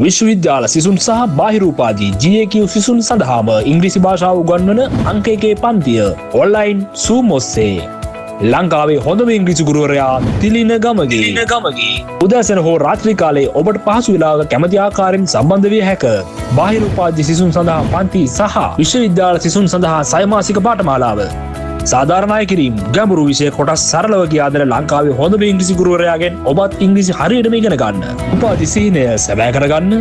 විශ්වවිද්‍යාල සිසුන් සහ බාහිරූපාදී GAQ සිසුන් සඳහාම ඉංග්‍රීසි භාෂාව උගන්වන අංක 1 පන්තිය ඔන්ලයින් Zoom ඔස්සේ ලංකාවේ හොඳම ඉංග්‍රීසි ගුරුවරයා තිලින ගමගේ උදෑසන හෝ රාත්‍රී කාලයේ ඔබට පහසු වෙලාවක කැමති ආකාරයෙන් සම්බන්ධ විය හැක. බාහිරූපාදී සිසුන් සඳහා පන්ති සහ විශ්වවිද්‍යාල සිසුන් සඳහා සයමාසික පාඨමාලාව සාධාරණය කිරීම ගැඹුරු විෂය කොටස් සරලව කියා දෙන ලංකාවේ හොඳම ඉංග්‍රීසි ගුරුවරයාගෙන් ඔබත් ඉංග්‍රීසි හරියටම ඉගෙන ගන්න. උපාධි සීනය සැබෑ කරගන්න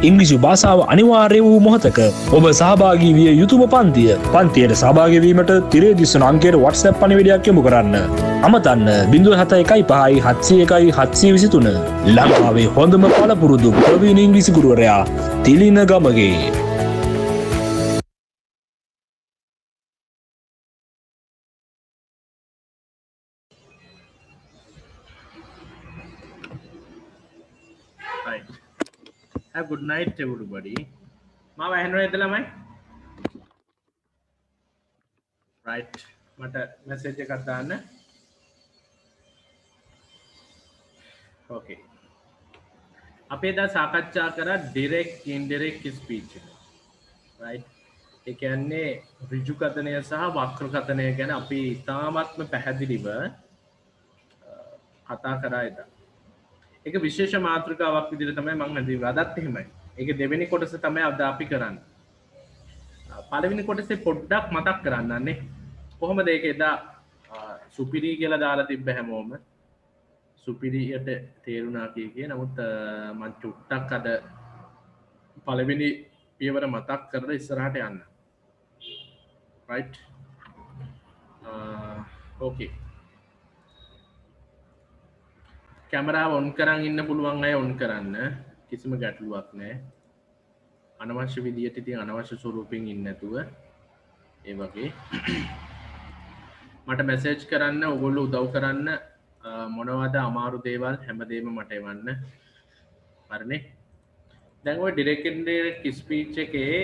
ඉංග්‍රීසි භාෂාව අනිවාර්ය වූ මොහොතක ඔබ සහභාගී විය යුතුම පන්තිය. පන්තියට සහභාගී වීමට තිරේ දිස්වන අංකයට WhatsApp පණිවිඩයක් යොමු කරන්න. අමතන්න 071 701 723. ලංකාවේ හොඳම පළපුරුදු ප්‍රවීණ ඉංග්‍රීසි ගුරුවරයා Thilina Gamage. Right. Have good night, everybody. Mama, Henry, lamai. Right. Mata message එකක් දාන්න. Okay. අපේ දා සාකච්ඡා කරා direct indirect speech. Right. ඒ කියන්නේ ඍජු කථනය සහ වක්‍ර කථනය ගැන අපි ඉතාමත්ම පැහැදිලිව කතා කරා එදා. ඒක විශේෂ මාතෘකාවක් විදිහට තමයි මම හඳුන්වන්නේ. අදත් එහෙමයි. ඒක දෙවෙනි කොටස තමයි අද අපි කරන්නේ. පළවෙනි කොටසේ පොඩ්ඩක් මතක් කරන්නන්නේ. කොහොමද ඒක එදා සුපිරි කියලා දාලා තිබ්බ හැමෝම. සුපිරියට තේරුණා කියේ. නමුත් මම චුට්ටක් අද පළවෙනි පියවර මතක් කරලා ඉස්සරහට යන්න. right. okay. කැමරාව ඔන් කරන් ඉන්න පුළුවන් අය ඔන් කරන්න. කිසිම ගැටලුවක් නැහැ. අනවශ්‍ය විදියට ඉතින් අනවශ්‍ය ස්වරූපෙන් ඉන්නේ නැතුව ඒ වගේ මට මැසේජ් කරන්න ඔයගොල්ලෝ උදව් කරන්න මොනවද අමාරු දේවල් හැමදේම මට එවන්න. හරිනේ. දැන් ඔය ඩිරෙක්ට් ඉන්ඩිරෙක්ට් ස්පීච් එකේ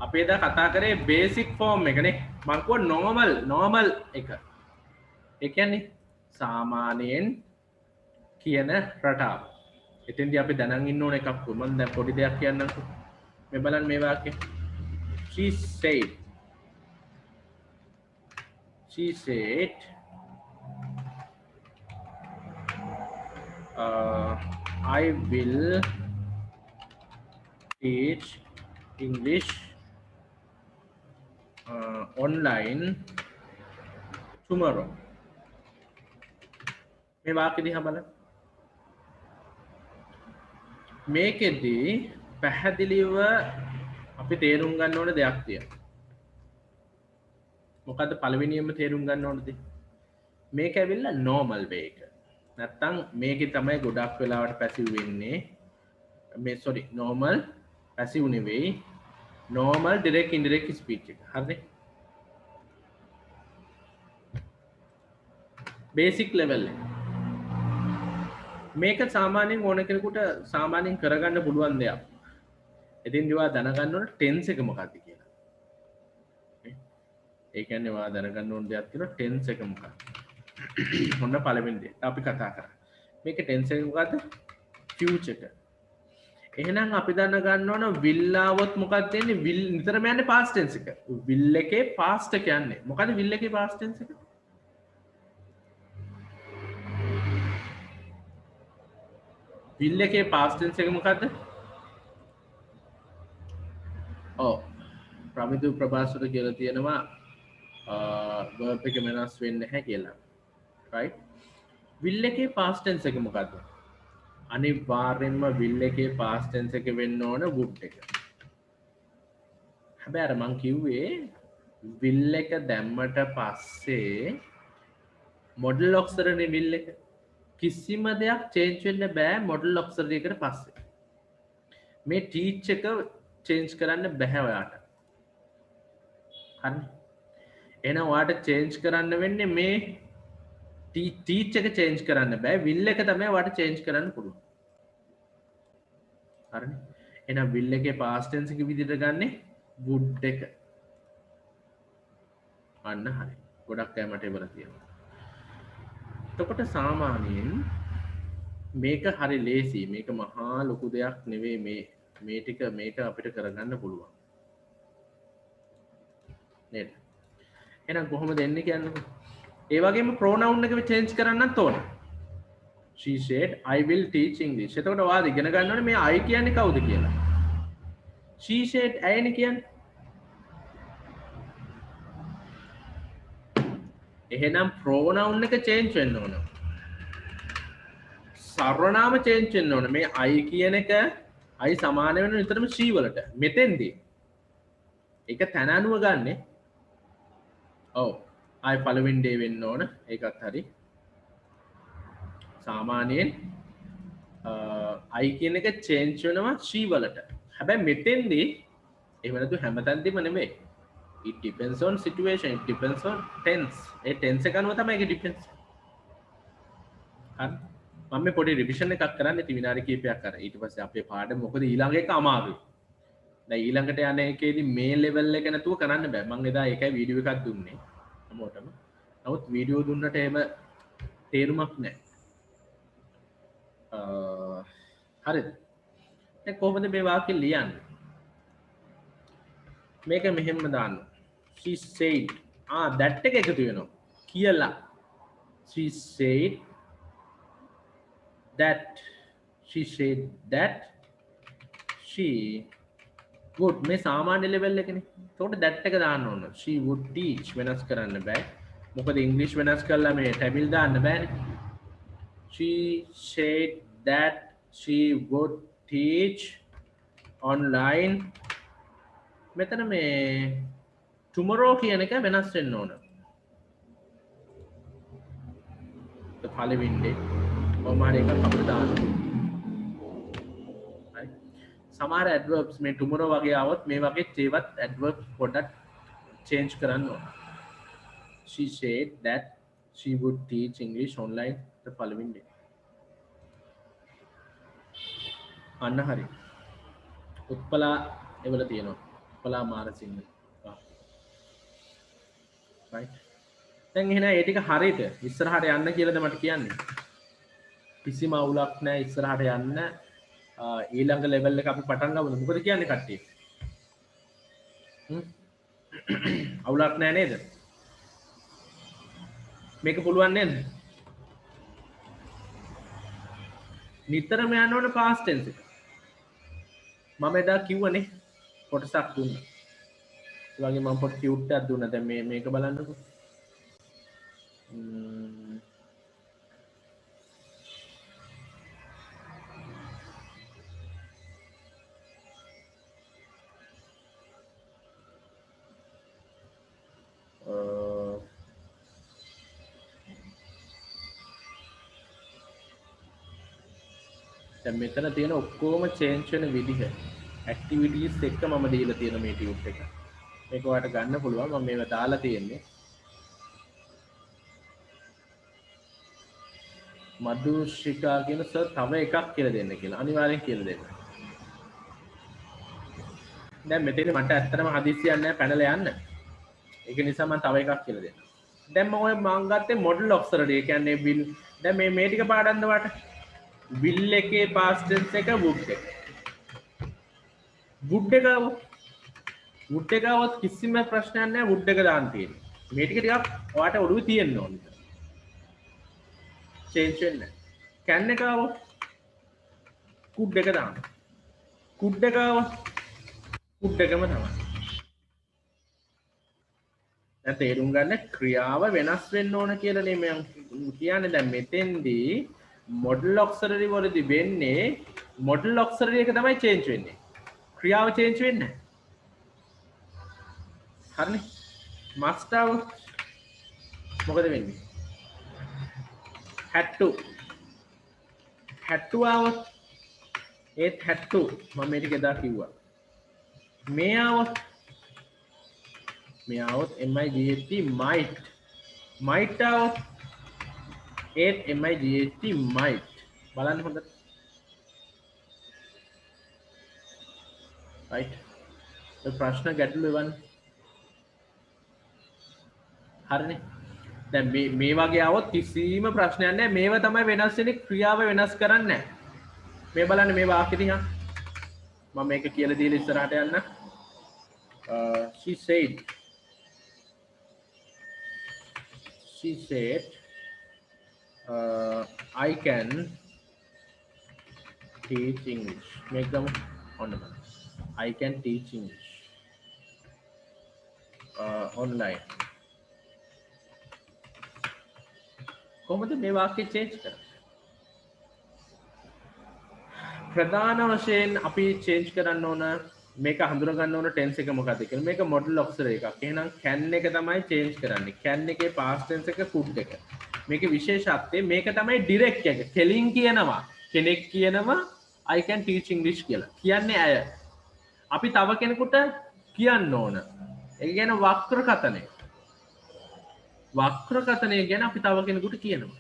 අපි එදා කතා කරේ බේසික් ෆෝම් එකනේ. මම කිව්වා නෝමල් එක. ඒ කියන්නේ සාමාන්‍යයෙන් කියන රටාව. එතෙන්දී අපි දැනන් ඉන්න ඕන එකක් මම දැන් පොඩි දෙයක් කියන්නම්කෝ. මේ බලන්න මේ වාක්‍යය. She said I will teach English online tomorrow. මේ වාක්‍ය දිහා බලන්න. මේකෙදී පැහැදිලිව අපි තේරුම් ගන්න ඕන දෙයක් තියෙනවා. මොකද්ද පළවෙනියෙන්ම තේරුම් ගන්න ඕන දේ? මේක ඇවිල්ලා normal way එක. නැත්තම් මේකේ තමයි ගොඩක් වෙලාවට පැසිව් වෙන්නේ. මේ sorry normal පැසිව් නෙවෙයි. normal direct indirect speech එක. හරිද? basic level එක. මේක සාමාන්‍යයෙන් ඕන කෙනෙකුට සාමාන්‍යයෙන් කරගන්න පුළුවන් දෙයක්. ඉතින් ඒවා දැනගන්න ඕන ටෙන්ස් එක මොකක්ද කියලා. ඒ කියන්නේ ඔයා දැනගන්න ඕන දෙයක් තියෙනවා ටෙන්ස් එක මොකක්ද. මොන පළවෙනි දේ අපි කතා කරා. මේක ටෙන්ස් එක මොකද්ද? ෆියුචර් එක. එහෙනම් අපි දැනගන්න ඕන will આવොත් මොකක්ද වෙන්නේ? will නිතරම යන්නේ past tense එක. will එකේ past එක යන්නේ. මොකද will එකේ past tense එක? will එකේ past tense එක මොකද්ද? ප්‍රමිතු ප්‍රභාස්වර කියලා තියෙනවා verb එක වෙනස් වෙන්නේ නැහැ කියලා. right. will එකේ past tense එක මොකද්ද? අනිවාර්යෙන්ම will එකේ past tense එක වෙන්න ඕන would එක. හැබැයි අර මං කිව්වේ will එක දැම්මට පස්සේ model auxiliary නේ will එක. කිසිම දෙයක් change වෙන්න බෑ model auxiliary එකට පස්සේ. මේ teach එක change කරන්න බෑ ඔයාට. හරි. එහෙනම් ඔයාට change කරන්න වෙන්නේ මේ teach එක change කරන්න බෑ will එක තමයි ඔයාට change කරන්න පුළුවන්. හරිනේ. එහෙනම් will එකේ past tense එක විදිහට ගන්නෙ would එක. අන්න හරි. ගොඩක් අය මට ඒවල තියෙනවා. එතකොට සාමාන්‍යයෙන් මේක හරි ලේසි මේක මහා ලොකු දෙයක් නෙවෙයි මේ ටික මේක අපිට කරගන්න පුළුවන් නේද එහෙනම් කොහොමද එන්නේ කියන්නකෝ ඒ වගේම pronoun එක change කරන්නත් ඕන she said I will teach English එතකොට ඔයාලා ඉගෙන ගන්න ඕනේ මේ I කියන්නේ කවුද කියලා she said ඇයනේ කියන්නේ එහෙනම් pronoun එක change වෙන්න ඕන සර්වනාම change වෙන්න ඕන මේ I කියන එක I සමාන වෙන විතරම she වලට මෙතෙන්දී ඒක තැන අනුව ගන්නෙ ඔව් I පළවෙනි දේ වෙන්න ඕන ඒකත් හරි සාමාන්‍යයෙන් I කියන එක change වෙනවා she වලට හැබැයි මෙතෙන්දී එහෙම නැතු හැමතැනදීම නෙමෙයි it depends on situation it depends on tense A tense එක අනුව තමයි ඒක depends හරි මම මේ පොඩි රිවිෂන් එකක් කරන්න ඉතින් විනාඩි කිහිපයක් කරා ඊට පස්සේ අපේ පාඩම මොකද ඊළඟ එක අමාරුයි දැන් ඊළඟට යන එකේදී මේ ලෙවල් එක නැතුව කරන්න බෑ මම එදා ඒකයි වීඩියෝ එකක් දුන්නේ හැමෝටම නමුත් වීඩියෝ දුන්නට එහෙම තේරුමක් නැහැ හරිද දැන් කොහොමද මේ වාක්‍ය ලියන්නේ මේක මෙහෙම දාන්න she said that එක එකතු වෙනවා කියලා she said that she would මේ සාමාන්‍ය ලෙවල් එකනේ එතකොට that එක දාන්න ඕන she would teach වෙනස් කරන්න බෑ මොකද ඉංග්‍රීසි වෙනස් කරලා මේ ටැමිල් දාන්න බෑනේ she said that she would teach online මෙතන මේ tomorrow කියන එක වෙනස් වෙන්න ඕන පළවෙනි දේ කොහොමද ඒක අපිට දාන්න හරි සමහර adverbs මේ tomorrow වගේ આવොත් මේ වගේ ඒවත් adverbs පොඩ්ඩක් change කරන්න ඕන she said that she would teach English online the following day අන්න හරි උත්පලා එවල තියෙනවා උත්පලා මාරසිංහ right දැන් එහෙනම් ඒ ටික හරියට ඉස්සරහට යන්න කියලාද මට කියන්නේ කිසිම අවුලක් නැහැ ඉස්සරහට යන්න ඊළඟ ලෙවල් එක අපි පටන් ගමු මොකද කියන්නේ කට්ටිය අවුලක් නැහැ නේද මේක පුළුවන් නේද නිතරම යන්න ඕන past tense එක මම එදා කිව්වනේ කොටසක් දුන්නා ඒ වගේ මම පොඩි කියුට් එකක් දුන්නා දැන් මේක බලන්නකෝ දැන් මෙතන තියෙන ඔක්කොම චේන්ජ් වෙන විදිහ ඇක්ටිවිටීස් එක්ක මම දීලා තියෙන මේ ටියුට් එක මේක ඔයාලට ගන්න පුළුවන් මම මේවා දාලා තියෙන්නේ මදුෂිකා කියන සර් තව එකක් කියලා දෙන්න කියලා අනිවාර්යෙන් කියලා දෙන්න දැන් මෙතන මට ඇත්තටම හදිස්සියක් නැහැ පැනලා යන්න ඒක නිසා මම තව එකක් කියලා දෙන්න දැන් මම ගත්තේ මොඩල් ඔක්සරඩ් ඒ කියන්නේ විල් දැන් මේ ටික පාඩම්ද වට will එකේ past tense එක would එක would එක આવොත් කිසිම ප්‍රශ්නයක් නැහැ would එක දාන්න තියෙන්නේ මේ ටික ටිකක් ඔයාට ඔළුවේ තියෙන්න ඕනේ change වෙන්නේ can එක આવොත් could එක දාන්න could එක આવොත් could එකම තමයි දැන් තේරුම් ගන්න ක්‍රියාව වෙනස් වෙන්න ඕන කියලා නේ මම කියන්නේ දැන් මෙතෙන්දී model auxiliary වලදී වෙන්නේ model auxiliary එක තමයි change වෙන්නේ ක්‍රියාව change වෙන්නේ හරිනේ must have මොකද වෙන්නේ had to આવොත් ඒත් had to මම මේක එදා කිව්වා මේ આવොත් might આવොත් ඒත් might බලන්න හොඳට right ප්‍රශ්න ගැටලු එවන්න හරිනේ දැන් මේ වගේ આવොත් කිසිම ප්‍රශ්නයක් නැහැ. මේව තමයි වෙනස් වෙන්නේ, ක්‍රියාව වෙනස් කරන්නේ නැහැ. මේ බලන්න මේ වාක්‍යෙ දිහා. මම මේක කියලා දීලා ඉස්සරහට යන්න. She said I can teach English. Make them on. I can teach English online. කොහොමද මේ වාක්‍ය චේන්ජ් කරන්නේ? ප්‍රධාන වශයෙන් අපි චේන්ජ් කරන්න ඕන මේක හඳුනා ගන්න ඕන ටෙන්ස් එක මොකක්ද කියලා. මේක මොඩල් ඔක්සර් එකක්. එහෙනම් can එක තමයි චේන්ජ් කරන්නේ. can එකේ past tense එක could එක. මේකේ විශේෂත්වය මේක තමයි ඩිරෙක්ට් එක. කෙලින් කියනවා. කෙනෙක් කියනවා I can teach English කියලා. කියන්නේ අය. අපි තව කෙනෙකුට කියන්න ඕන. ඒක කියන්නේ වක්‍ර කතනය. වක්‍ර කතනය ගැන අපි තව කෙනෙකුට කියනවා.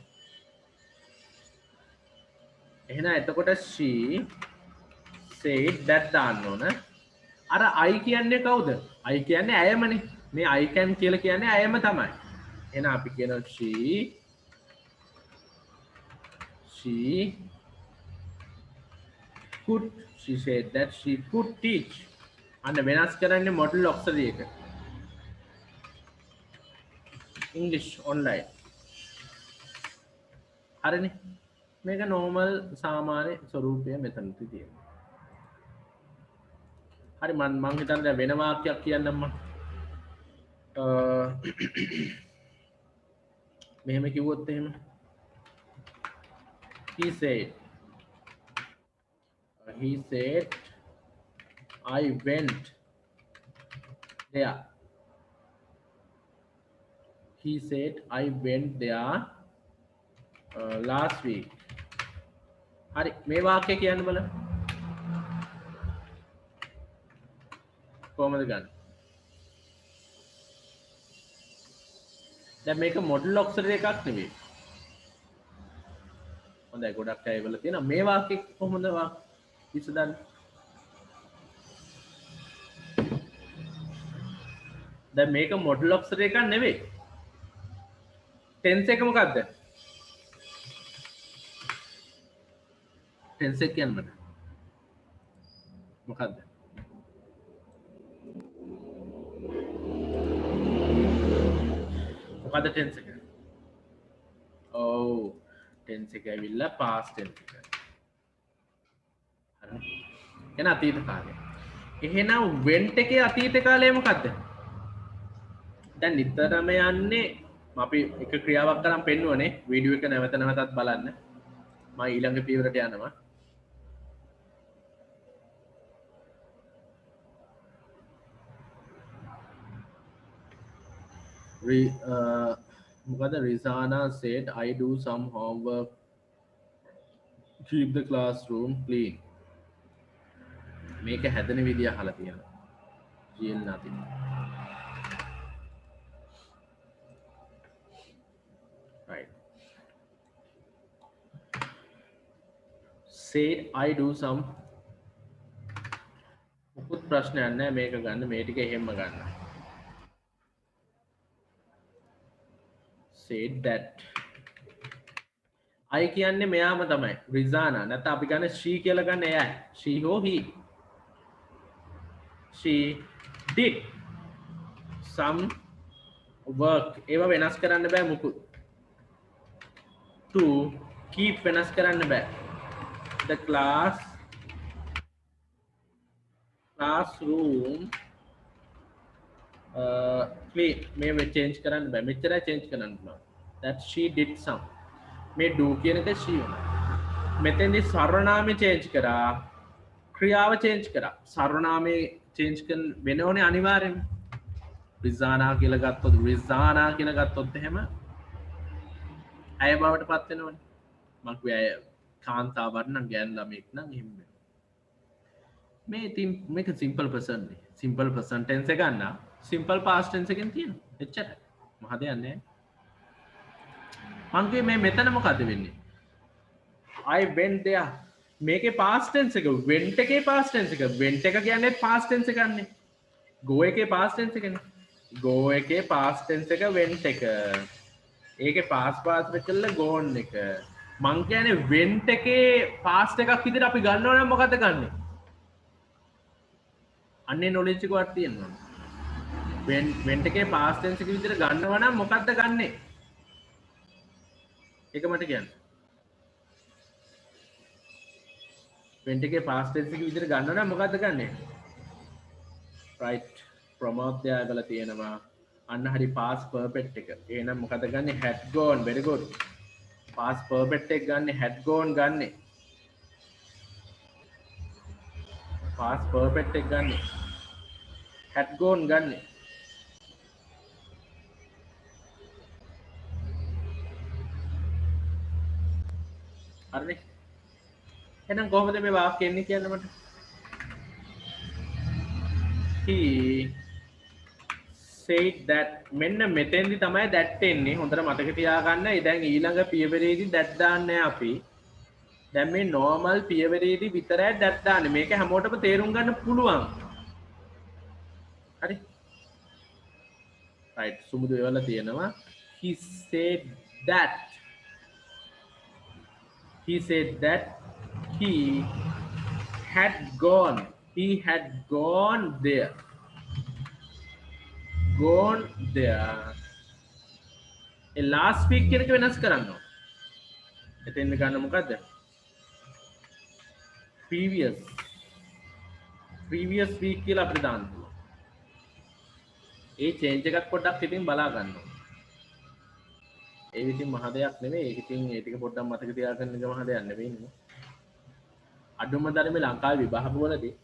එහෙනම් එතකොට she said that දාන්න ඕන. අර I කියන්නේ කවුද? I කියන්නේ ඇයමනේ. මේ I can කියලා කියන්නේ ඇයම තමයි. එහෙනම් අපි කියනවා she could. She said that she could teach. අන්න වෙනස් කරන්නේ මොඩල් ඔක්සරි එක. English online. හරිනේ. මේක නෝමල් සාමාන්‍ය ස්වරූපය මෙතනදී තියෙනවා. හරි මම හිතන්නේ දැන් වෙන වාක්‍යයක් කියන්නම් මම. මෙහෙම කිව්වොත් එහෙම. He said I went there. He said I went there last week. හරි මේ වාක්‍යය කියන්න බලන්න. කොහොමද ගන්න? දැන් මේක මොඩල් ඔක්සර් එකක් නෙවෙයි. හොඳයි ගොඩක් අය වල තියෙනවා. මේ වාක්‍යය කොහොමද විසඳන්නේ? දැන් මේක මොඩල් ඔක්සර් එකක් නෙවෙයි. ටෙන්ස් එක මොකක්ද? ටෙන්ස් එක කියන්නේ මොකක්ද? මොකක්ද? මොකක්ද ටෙන්ස් එක? ඔව් ටෙන්ස් එක ඇවිල්ලා පාස්ට් ටෙන්ස් එක. හරි. එන අතීත කාලය. එහෙනම් වෙන්ට් එකේ අතීත කාලය මොකක්ද? දැන් නිතරම යන්නේ අපි එක ක්‍රියාවක් කරන් පෙන්නුවනේ වීඩියෝ එක නැවත නැවතත් බලන්න. මම ඊළඟ පියවරට යනවා. මොකද Rizana said I do some homework, keep the classroom clean. මේක හැදෙන විදිය අහලා තියෙනවා. GL nothing. Right. Said I do some. මොකුත් ප්‍රශ්නයක් නැහැ මේක ගන්න. මේ ටික එහෙම ගන්න. Said that. I කියන්නේ මෙයාම තමයි. Rizana. නැත්නම් අපි ගන්න she කියලා ගන්න එයයි. She or he. She did some work. ඒවා වෙනස් කරන්න බෑ මුකුත්. To keep වෙනස් කරන්න බෑ. The classroom මේ change කරන්න බෑ. මෙච්චරයි change කරන්න පුළුවන්. That she did some. මේ do කියන එක she වෙනවා. මෙතෙන්දී සර්වනාමය change කරා. ක්‍රියාව change කරා. සර්වනාමයේ change කරන වෙනෝනේ අනිවාර්යෙන්ම. Rizana කියලා ගත්තොත් Rizana කියලා ගත්තොත් එහෙම ඇය බවට පත් වෙනවනේ. මම කිව්වේ ඇය කාන්තාවක් නම් ගෑනු ළමෙක් නම් එහෙම වෙනවා. මේ ඉතින් මේක simple person නේ. simple person tense එක ගන්න simple past tense එකෙන් තියෙනවා. එච්චරයි. මහ දෙයක් නෑ. මං කිව්වේ මේ මෙතන මොකද වෙන්නේ? I went there. මේකේ past tense එක went එකේ past tense එක went එක කියන්නේ past tense එකක් නේ. go එකේ past tense එකනේ. go එකේ past tense එක went එක. ඒකේ පාස් කරලා ගෝන් එක මං කියන්නේ වෙන්ට් එකේ පාස්ට් එකක් විදිහට අපි ගන්නවා නම් මොකද ගන්නෙ? අන්නේ නොලෙජ් එකක් තියෙනවා. වෙන්ට් එකේ පාස්ට් ටෙන්ස් එක විදිහට ගන්නවා නම් මොකද්ද ගන්නෙ? ඒක මට කියන්න. වෙන්ට් එකේ පාස්ට් ටෙන්ස් එක විදිහට ගන්නවා නම් මොකද්ද ගන්නෙ? right ප්‍රමෝද්‍යය ගල තියෙනවා. අන්න හරි past perfect එක. එහෙනම් මොකද ගන්නෙ? had gone. very good. past perfect එක ගන්නෙ had gone ගන්නෙ. past perfect එක ගන්නෙ had gone ගන්නෙ. හරිනේ. එහෙනම් කොහොමද මේ වාක්‍ය එන්නේ කියන්න මට? he said that මෙන්න මෙතෙන්දි තමයි that එන්නේ. හොඳට මතක තියාගන්න. දැන් ඊළඟ පියවරේදී that දාන්නේ අපි. දැන් මේ normal පියවරේදී විතරයි that දාන්නේ. මේක හැමෝටම තේරුම් ගන්න පුළුවන්. හරි. right සුමුදු ඒවල තියෙනවා. he said that he had gone there last week කියන එක වෙනස් කරන්න ඕන. එතෙන් ගන්න මොකද්ද? previous week කියලා අපිට දාන්න පුළුවන්. ඒ change එකක් පොඩ්ඩක් ඉතින් බලා ගන්න ඕන. ඒ ඉතින් මහ දෙයක් නෙවෙයි. ඒක ඉතින් ඒ ටික පොඩ්ඩක් මතක තියාගන්න එක මහ දෙයක් නෙවෙයි නේ. අඩුම ධර්මයේ ලංකාවේ විභාගවලදී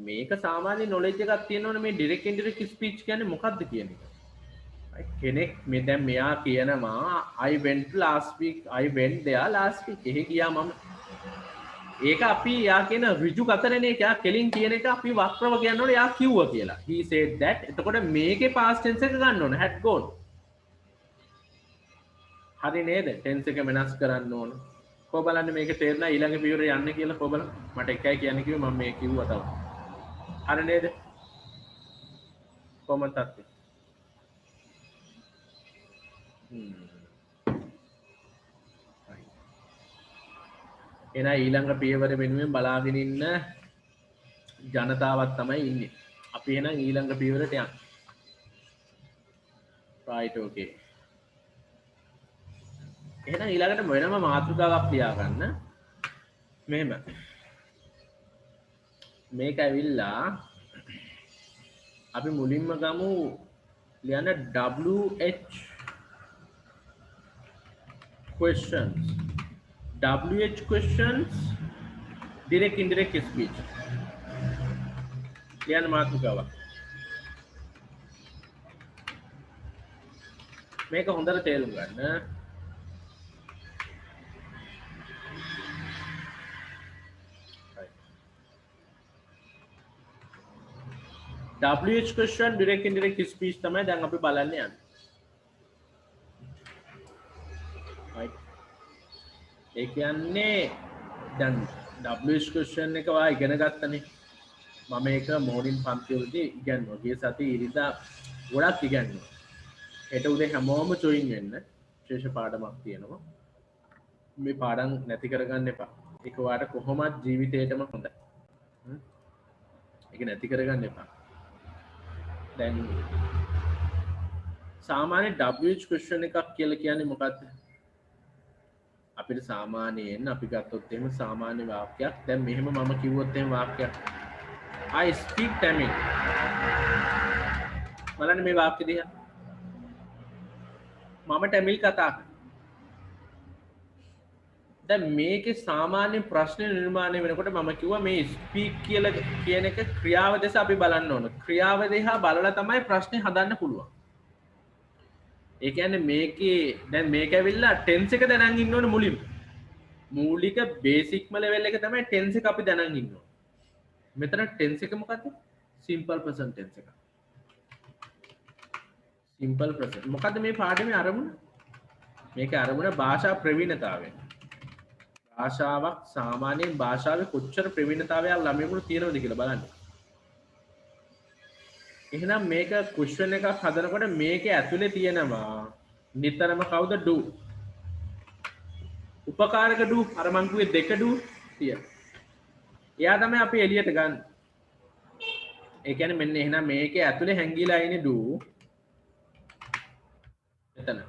මේක සාමාන්‍ය නොලෙජ් එකක් තියෙනවනේ මේ ඩිරෙක්ට් ඉන්ඩිරෙක්ට් ස්පීච් කියන්නේ මොකක්ද කියන එක. කෙනෙක් මේ දැන් මෙයා කියනවා I went there last week. එහෙ ගියා මම. ඒක අපි යා කියන ඍජු කතරනේ යා කෙලින් කියන එක අපි වක්‍රව කියන්න ඕනේ යා කිව්වා කියලා. he said that. එතකොට මේකේ past tense එක ගන්න ඕනේ had gone. හරි නේද? tense එක වෙනස් කරන්න ඕන. කොහොම බලන්න මේක තේරෙනවා ඊළඟ පියවරේ යන්න කියලා කොහොම බලන්න. මට එකයි කියන්න කිව්වේ මම මේ කිව්වා තව. හරි නේද? කොහොමද තත්ත්වය? එන ඊළඟ පියවර වෙනුවෙන් බලාගෙන ඉන්න ජනතාවක් තමයි ඉන්නේ. අපි එහෙනම් ඊළඟ පියවරට යන්න. right okay. එහෙනම් ඊළඟට වෙනම මාතෘකාවක් ලියා ගන්න. මෙහෙම. මේක ඇවිල්ලා අපි මුලින්ම ගමු ලියන්න WH questions direct indirect speech. ලියන්න මාතෘකාවක්. මේක හොඳට තේරුම් ගන්න. WH question direct indirect speech තමයි දැන් අපි බලන්න යන්නේ. right. ඒ කියන්නේ දැන් WH question එක වා ඉගෙන ගත්තනේ. මම ඒක මොර්නින් පන්තිවලදී ඉගෙනුවා. ගිය සතියේ ඉරිදා ගොඩක් ඉගෙනුවා. හෙට උදේ හැමෝම ජොයින් වෙන්න. විශේෂ පාඩමක් තියෙනවා. මේ පාඩම් නැති කරගන්න එපා. ඒක වාට කොහොමත් ජීවිතේටම හොඳයි. ඒක නැති කරගන්න එපා. දැන් සාමාන්‍ය WH question එකක් කියලා කියන්නේ මොකක්ද? අපිට සාමාන්‍යයෙන් අපි ගත්තොත් එහෙම සාමාන්‍ය වාක්‍යයක්. දැන් මෙහෙම මම කිව්වොත් එහෙම වාක්‍යයක් I speak Tamil. බලන්න මේ වාක්‍ය දිහා. මම ටැමිල් කතා කරනවා. දැන් මේකේ සාමාන්‍ය ප්‍රශ්න නිර්මාණය වෙනකොට මම කිව්වා මේ ස්පීක් කියලා කියන එක ක්‍රියාව දෙස අපි බලන්න ඕන. ක්‍රියාව දෙහා බලලා තමයි ප්‍රශ්නේ හදන්න පුළුවන්. ඒ කියන්නේ මේකේ දැන් මේක ඇවිල්ලා ටෙන්ස් එක දැනන් ඉන්න ඕනේ මුලින්ම. මූලික බේසික්ම ලෙවල් එක තමයි ටෙන්ස් එක අපි දැනන් ඉන්න ඕනේ. මෙතන ටෙන්ස් එක මොකද්ද? සිම්පල් ප්‍රසන්ට් ටෙන්ස් එක. Simple present. මොකද්ද මේ පාඩමේ අරමුණ? මේකේ අරමුණ භාෂා ප්‍රවීණතාවය. භාෂාවක් සාමාන්‍යයෙන් භාෂාවේ කොච්චර ප්‍රවීණතාවයක් ළමයෙකුට තියෙනවද කියලා බලන්න. එහෙනම් මේක ක්වෙස්චන් එකක් හදනකොට මේකේ ඇතුලේ තියෙනවා නිතරම කවුද do උපකාරක do අර මං කිව්වේ දෙක do තිය එයා තමයි අපි එළියට ගන්න ඒ කියන්නේ මෙන්න එහෙනම් මේකේ ඇතුලේ හැංගිලා ඉන්නේ do එතන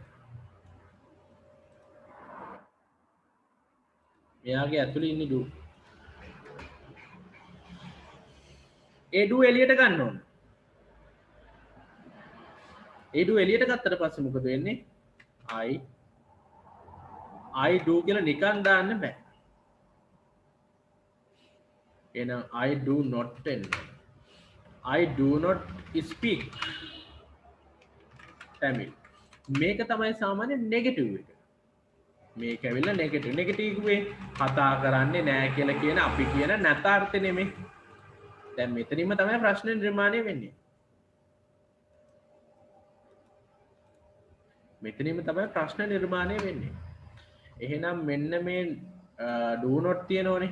මෙයාගේ ඇතුලේ ඉන්නේ do ඒ do එළියට ගන්න ඕන ඒ do එළියට ගත්තට පස්සේ මොකද වෙන්නේ I do කියලා නිකන් දාන්න බෑ එහෙනම් I do not එන්න I do not speak Tamil මේක තමයි සාමාන්‍ය නෙගටිව් එක මේක ඇවිල්ලා නෙගටිව් කිව්වේ කතා කරන්නේ නෑ කියලා කියන අපි කියන නැතාර්ථ නෙමෙයි දැන් මෙතනින්ම තමයි ප්‍රශ්න නිර්මාණය වෙන්නේ මෙතනින්ම තමයි ප්‍රශ්න නිර්මාණය වෙන්නේ එහෙනම් මෙන්න මේ do not තියෙනවනේ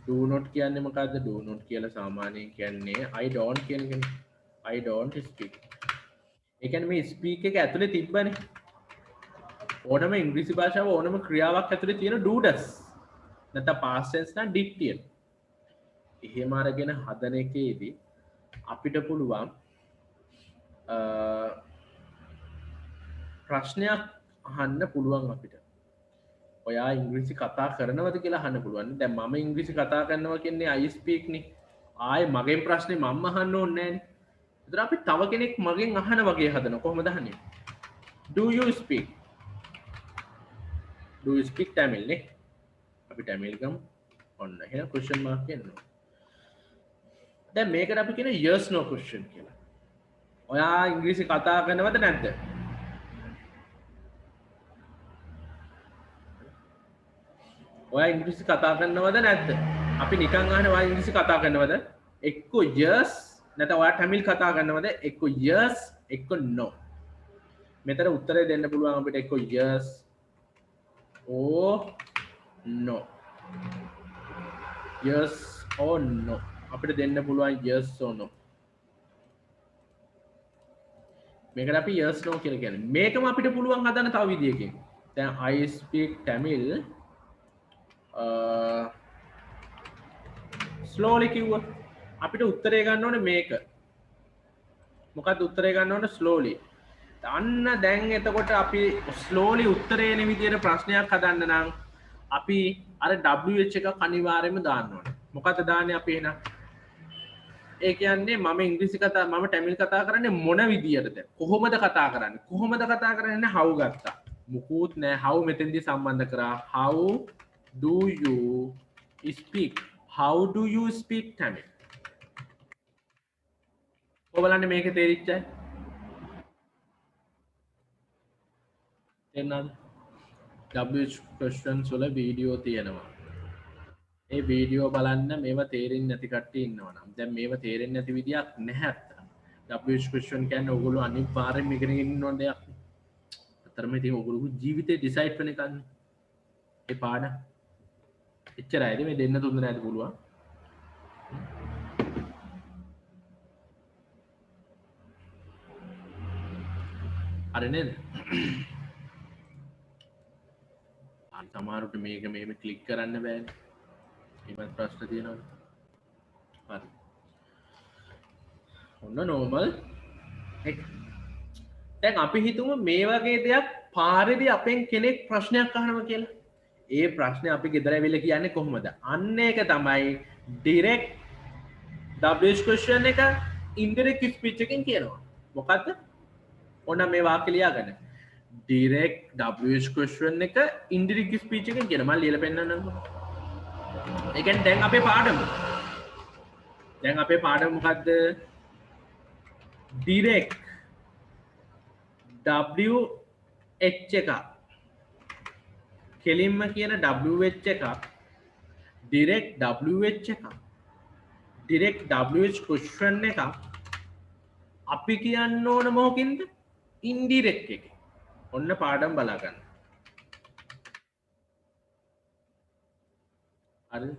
do not කියන්නේ මොකද්ද do not කියලා සාමාන්‍යයෙන් කියන්නේ I don't කියන එක I don't speak ඒ කියන්නේ මේ speak එක ඇතුලේ තිබ්බනේ ඕනම ඉංග්‍රීසි භාෂාව ඕනම ක්‍රියාවක් ඇතුලේ තියෙන do does නැත්නම් past tense නම් did තියෙන එහෙම අරගෙන හදන එකේදී අපිට පුළුවන් ප්‍රශ්නයක් අහන්න පුළුවන් අපිට ඔයා ඉංග්‍රීසි කතා කරනවද කියලා අහන්න පුළුවන් දැන් මම ඉංග්‍රීසි කතා කරනවා කියන්නේ I speak නේ ආයේ මගෙන් ප්‍රශ්නේ මම අහන්න ඕනේ නෑනේ ඒතර අපි තව කෙනෙක් මගෙන් අහන වගේ හදනවා කොහොමද අහන්නේ do you speak Tamil නේ අපි Tamil ගමු ඔන්න එහෙනම් question mark එනවා දැන් මේකට අපි කියන yes no question කියලා ඔයා ඉංග්‍රීසි කතා කරනවද නැද්ද ඔයා ඉංග්‍රීසි කතා කරනවද නැද්ද අපි නිකන් අහන්නේ ඔයා ඉංග්‍රීසි කතා කරනවද එක්ක yes නැත්නම් ඔයා Tamil කතා කරනවද එක්ක yes එක්ක no මෙතන උත්තරේ දෙන්න පුළුවන් අපිට එක්ක yes or no yes or no අපිට දෙන්න පුළුවන් yes or no මේකට අපි yes no කියලා කියන්නේ මේකම අපිට පුළුවන් හදන්න තව විදියකින් දැන් I speak Tamil ස්ලෝලි කිව්වා අපිට උත්තරේ ගන්න ඕනේ මේක මොකක්ද උත්තරේ ගන්න ඕනේ ස්ලෝලි අන්න දැන් එතකොට අපි ස්ලෝලි උත්තරේ එන විදියට ප්‍රශ්නයක් හදන්න නම් අපි අර WH එක අනිවාර්යයෙන්ම දාන්න ඕනේ මොකක්ද දාන්නේ අපි එහෙනම් ඒ කියන්නේ මම ඉංග්‍රීසි කතා මම ටැමිල් කතා කරන්නේ මොන විදියටද කොහොමද කතා කරන්නේ how ගත්තා මුකුත් නෑ how මෙතෙන්දී සම්බන්ධ කරා how do you speak Tamil ඔයගොල්ලන්ට මේක තේරිච්චයි එන්නද WH questions වල වීඩියෝ තියෙනවා ඒ වීඩියෝ බලන්න මේවා තේරෙන්නේ නැති කට්ටිය ඉන්නවා නම් දැන් මේවා තේරෙන්නේ නැති විදියක් නැහැ අත්ත WH question කියන්නේ ඔයගොල්ලෝ අනිවාර්යෙන්ම ඉගෙන ගන්න ඕන දෙයක් අතරම ඉතින් ඔයගොල්ලෝ ජීවිතේ ඩිසයිඩ් වෙන එකක් ඒ පාඩම එච්චරයිද මේ දෙන්න තුන් දෙනාට පුළුවන් හරි නේද සමහරවිට මේක මෙහෙම ක්ලික් කරන්න බෑනේ ඒවත් ප්‍රශ්න තියෙනවා හරි ඔන්න නෝමල් දැන් අපි හිතමු මේ වගේ දෙයක් පාරේදී අපෙන් කෙනෙක් ප්‍රශ්නයක් අහනවා කියලා ඒ ප්‍රශ්නේ අපි ගෙදර ඇවිල්ලා කියන්නේ කොහොමද අන්න ඒක තමයි ඩිරෙක්ට් WH question එක ඉන්ඩිරෙක්ට් ස්පීච් එකෙන් කියනවා මොකද්ද ඕන මේ වාක්‍ය ලියාගන්න ඩිරෙක්ට් WH question එක ඉන්ඩිරෙක්ට් ස්පීච් එකෙන් කියන මම ලියලා පෙන්නන්නම්කෝ ඒ කියන්නේ දැන් අපේ පාඩම මොකද්ද ඩිරෙක්ට් WH එක කෙලින්ම කියන WH එක ඩිරෙක්ට් WH එක ඩිරෙක්ට් WH question එක අපි කියන්න ඕන මොකකින්ද ඉන්ඩිරෙක්ට් එක ඔන්න පාඩම් බලා ගන්න හරි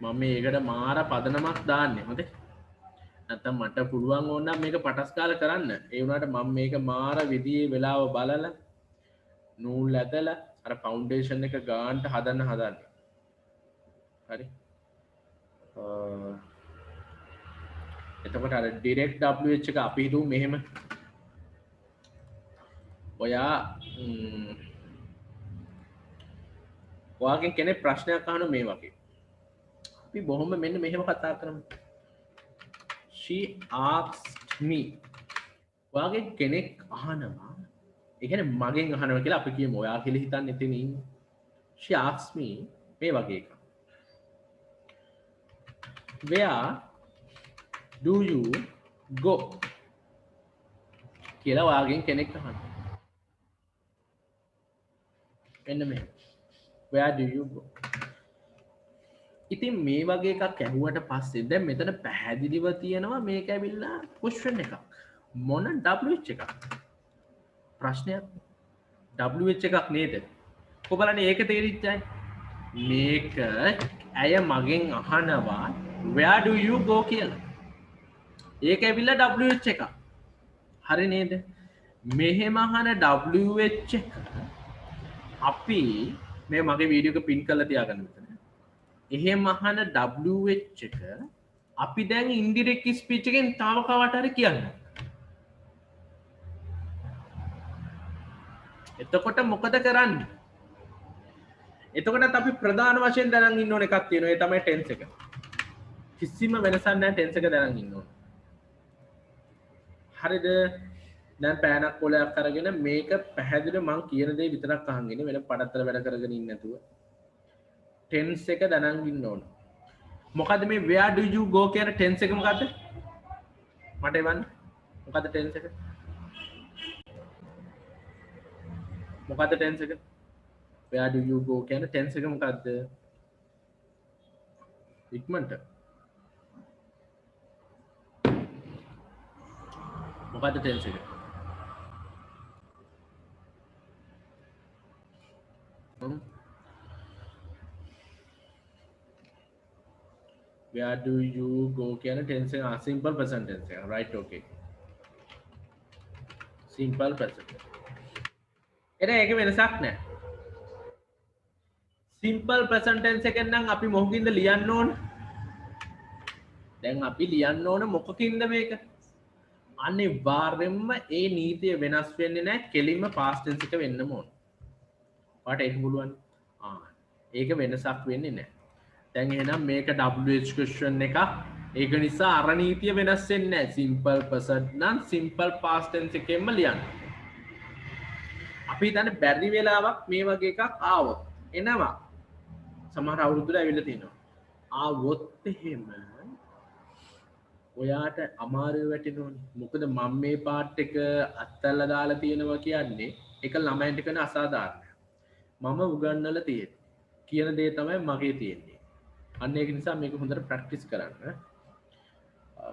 මම මේකට මාර පදනමක් දාන්නේ හොඳේ නැත්තම් මට පුළුවන් ඕන නම් මේක පටස් කාලා කරන්න ඒ වුණාට මම මේක මාර විදියේ වෙලාව බලලා නූල් ඇදලා අර ෆවුන්ඩේෂන් එක ගාන්ට හදන්න හරි එතකොට අර ඩිරෙක්ට් WH එක අපි හිතුව මෙහෙම ඔයාගෙන් කෙනෙක් ප්‍රශ්නයක් අහන මේ වගේ අපි බොහොම මෙන්න මෙහෙම කතා කරමු she asked me ඔයාගෙන් කෙනෙක් අහනවා ඒ කියන්නේ මගෙන් අහනවා කියලා අපි කියමු ඔයා කියලා හිතන්න එතන ඉන්නේ she asked me මේ වගේ එකක් where do you go කියලා ඔයාගෙන් කෙනෙක් අහනවා එන්න මෙහෙම where do you go ඉතින් මේ වගේ එකක් ඇහුවට පස්සේ දැන් මෙතන පැහැදිලිව තියෙනවා මේක ඇවිල්ලා ක්වෙස්චන් එකක් මොන WH එකක් ප්‍රශ්නයක් WH එකක් නේද කොබලන්නේ ඒක තේරිච්චයි මේක ඇය මගෙන් අහනවා where do you go කියලා ඒක ඇවිල්ලා WH එකක් හරි නේද මෙහෙම අහන WH එක අපි මේ මගේ වීඩියෝ එක පින් කරලා තියාගන්න මෙතන එහෙම අහන WH එක අපි දැන් ඉන්ඩිරෙක්ට් ස්පීච් එකෙන් තව කවට හරි කියන්නේ එතකොට මොකද කරන්නේ එතකොටත් අපි ප්‍රධාන වශයෙන් දැනන් ඉන්න ඕන එකක් තියෙනවා ඒ තමයි ටෙන්ස් එක කිසිම වෙනසක් නැහැ ටෙන්ස් එක දැනන් ඉන්න ඕන හරිද දැන් පෑනක් කොලයක් අරගෙන මේක පැහැදිලිව මම කියන දේ විතරක් අහන් ඉන්නේ වෙන පඩත්තර වැඩ කරගෙන ඉන්නේ නැතුව ටෙන්ස් එක දැනන් ඉන්න ඕන මොකද්ද මේ where do you go කියන ටෙන්ස් එක මොකද්ද මට එවන්න මොකද්ද ටෙන්ස් එක මොකද්ද ටෙන්ස් එක where do you go කියන ටෙන්ස් එක මොකද්ද ඉක්මනට මොකද්ද ටෙන්ස් එක where do you go කියන ටෙන්ස් එක simple present tense එක right okay simple present ඒක වෙනසක් නැහැ simple present tense එකෙන් නම් අපි මොකකින්ද ලියන්න ඕන දැන් අපි ලියන්න ඕන මොකකින්ද මේක අනිවාර්යෙන්ම ඒ නීතිය වෙනස් වෙන්නේ නැහැ කෙලින්ම past tense එක වෙන්නම ඕන ඔයාලට ඒක පුළුවන් ඒක වෙනසක් වෙන්නේ නැහැ දැන් එහෙනම් මේක WH question එකක් ඒක නිසා අර නීතිය වෙනස් වෙන්නේ නැහැ simple present නම් simple past tense එකෙන්ම ලියන්න අපි හිතන්නේ බැරි වෙලාවක් මේ වගේ එකක් ආවොත් එනවා සමහර අවුරුද්දට ඇවිල්ලා තිනවා ආවොත් එහෙම ඔයාට අමාරුව වැටෙනෝනේ මොකද මම මේ පාර්ට් එක අත්හැරලා දාලා තියෙනවා කියන්නේ ඒක ළමයින්ට කරන අසාධාරණයි මම උගන්වලා තියෙන්නේ කියන දේ තමයි මගේ තියෙන්නේ අන්න ඒක නිසා මේක හොඳට ප්‍රැක්ටිස් කරන්න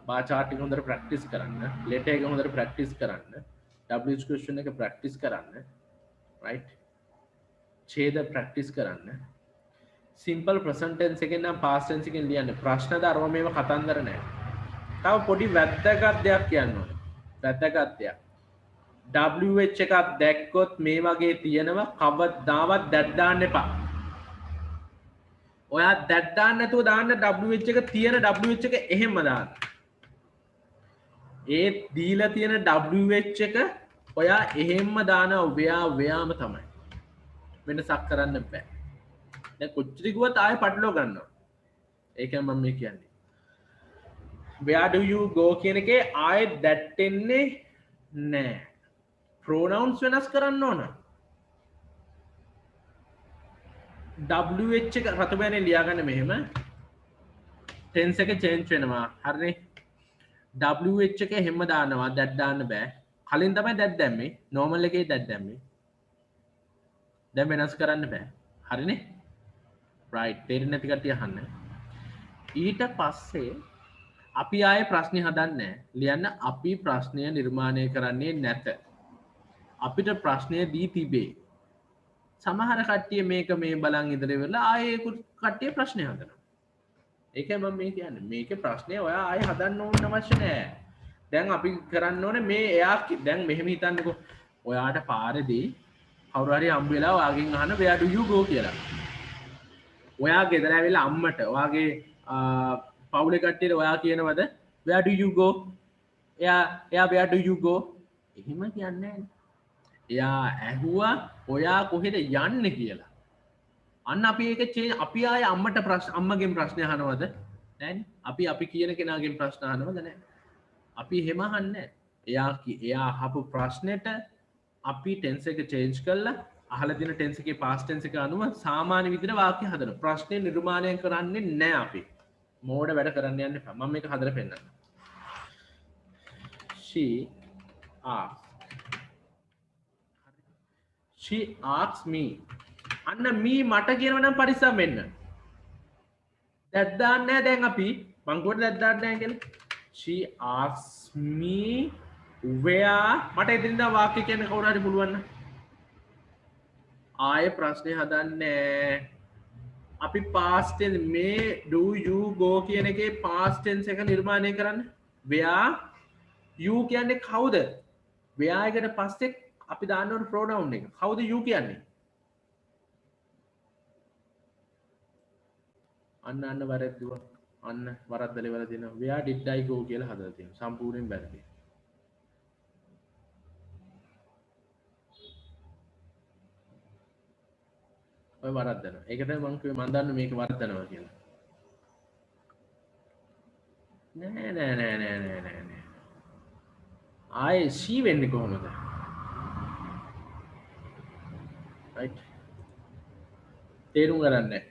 බාර් චාර්ට් එක හොඳට ප්‍රැක්ටිස් කරන්න ලෙටර් එක හොඳට ප්‍රැක්ටිස් කරන්න WH question එක ප්‍රැක්ටිස් කරන්න right ඡේද ප්‍රැක්ටිස් කරන්න simple present tense එකෙන් නම් past tense එකෙන් ලියන්න ප්‍රශ්න ධර්ම මේව කතන්දර නෑ තව පොඩි වැදගත් දෙයක් කියන්න ඕනේ වැදගත් දෙයක් WH එකක් දැක්කොත් මේ වගේ තියෙනවා කවදාවත් දැඩ් දාන්න එපා ඔයා දැඩ් දාන්න නැතුව දාන්න WH එක තියෙන WH එක එහෙම දාන්න ඒ දීලා තියෙන WH එක ඔයා එහෙම්ම දානවා ව්‍යාම තමයි වෙනසක් කරන්න බෑ දැන් කොච්චර කිව්වත් ආයෙ පටලව ගන්නවා ඒකයි මම මේ කියන්නේ where do you go කියන එකේ ආයෙ that එන්නේ නෑ pronouns වෙනස් කරන්න ඕන WH එක රතු බෑනේ ලියාගන්න මෙහෙම tense එක change වෙනවා හරිනේ WH එක හැම දානවා that දාන්න බෑ කලින් තමයි that දැම්මේ normal එකේ that දැම්මේ දැන් වෙනස් කරන්න බෑ හරිනේ right තේරෙන්නේ නැති කට්ටිය අහන්න ඊට පස්සේ අපි ආයේ ප්‍රශ්නේ හදන්නේ ලියන්න අපි ප්‍රශ්නය නිර්මාණය කරන්නේ නැත අපිට ප්‍රශ්නය දී තිබේ සමහර කට්ටිය මේක මේ බලන් ඉදිරිය වෙලා ආයේ කට්ටිය ප්‍රශ්නය හදනවා ඒකයි මම මේ කියන්නේ මේකේ ප්‍රශ්නේ ඔයා ආයේ හදන්න ඕන අවශ්‍ය නැහැ දැන් අපි කරන්න ඕනේ මේ එයා දැන් මෙහෙම හිතන්නකෝ ඔයාට පාරේදී කවුරු හරි හම්බ වෙලා ඔයාගෙන් අහන where do you go කියලා. ඔයා ගෙදර ඇවිල්ලා අම්මට ඔයාගේ පවුලේ කට්ටියට ඔයා කියනවද where do you go? එයා where do you go? එහෙම කියන්නේ නැහැ. එයා ඇහුවා ඔයා කොහෙද යන්නේ කියලා. අන්න අපි ඒක අපි ආය අම්මට අම්මගෙන් ප්‍රශ්න අහනවද? නෑනේ. අපි කියන කෙනාගෙන් ප්‍රශ්න අහනවද? නෑ. අපි එහෙම අහන්නේ නෑ. එයා අහපු ප්‍රශ්නෙට අපි ටෙන්ස් එක චේන්ජ් කරලා අහලා දින ටෙන්ස් එකේ පාස්ට් ටෙන්ස් එක අනුව සාමාන්‍ය විදිහට වාක්‍ය හදනවා. ප්‍රශ්නේ නිර්මාණය කරන්නේ නෑ අපි. මෝඩ වැඩ කරන්න යන්න එපා. මම මේක හදලා පෙන්නන්නම්. She asks me. අන්න මී මට කියනවා නම් පරිස්සම් වෙන්න. දැන් දාන්න නෑ දැන් අපි මං කොට දැන් දාන්න නෑ කියලා. She asks me where මට එදින්ද වාක්‍ය කියන්න කවුරු හරි පුළුවන් නම් ආයේ ප්‍රශ්නේ හදන්නේ අපි past tense මේ do you go කියන එකේ past tense එක නිර්මාණය කරන්න. where you කියන්නේ කවුද? where එකට පස්සේ අපි දාන්න ඕන pronoun එක. කවුද you කියන්නේ? අන්න වැරද්දුවා. අන්න වරද්දල ඉවර දෙනවා. where did I go කියලා හදලා තියෙනවා. සම්පූර්ණයෙන් වැරදි. ඔය වරද්දනවා. ඒක තමයි මම කිව්වේ මම දන්න මේක වරද්දනවා කියලා. නෑ. ආයේ she වෙන්නේ කොහොමද? right. තේරුම් ගන්න නැහැ.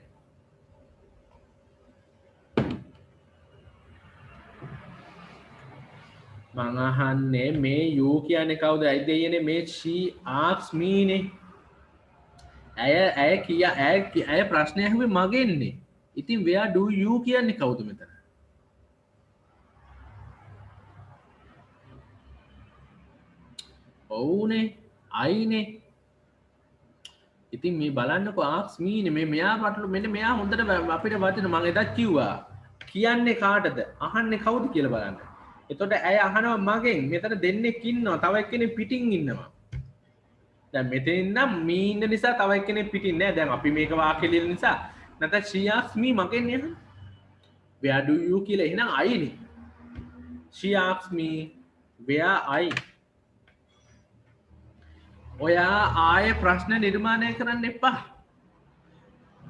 මං අහන්නේ මේ you කියන්නේ කවුද? ඇයි දෙයනේ මේ she asks me නේ. ඇය ප්‍රශ්නය ඇහුවේ මගෙන්නේ. ඉතින් where do you කියන්නේ කවුද මෙතන? ඔව්නේ අයිනේ. ඉතින් මේ බලන්නකො asks me නේ. මේ මෙයා පටලු මෙන්න මෙයා හොඳට අපිට වදින මම එදත් කිව්වා. කියන්නේ කාටද? අහන්නේ කවුද කියලා බලන්න. එතකොට ඇය අහනවා මගෙන්. මෙතන දෙන්නෙක් ඉන්නවා. තව එක්කෙනෙක් පිටින් ඉන්නවා. දැන් මෙතන නම් මේ ඉන්න නිසා තව එක්කෙනෙක් පිටින් නෑ. දැන් අපි මේක වාක්‍ය ලියන නිසා නැත්නම් she asks me මගෙන් නේද? where do you කියලා එහෙනම් අයිනේ. she asks me where I. ඔයා ආයේ ප්‍රශ්න නිර්මාණය කරන්න එපා.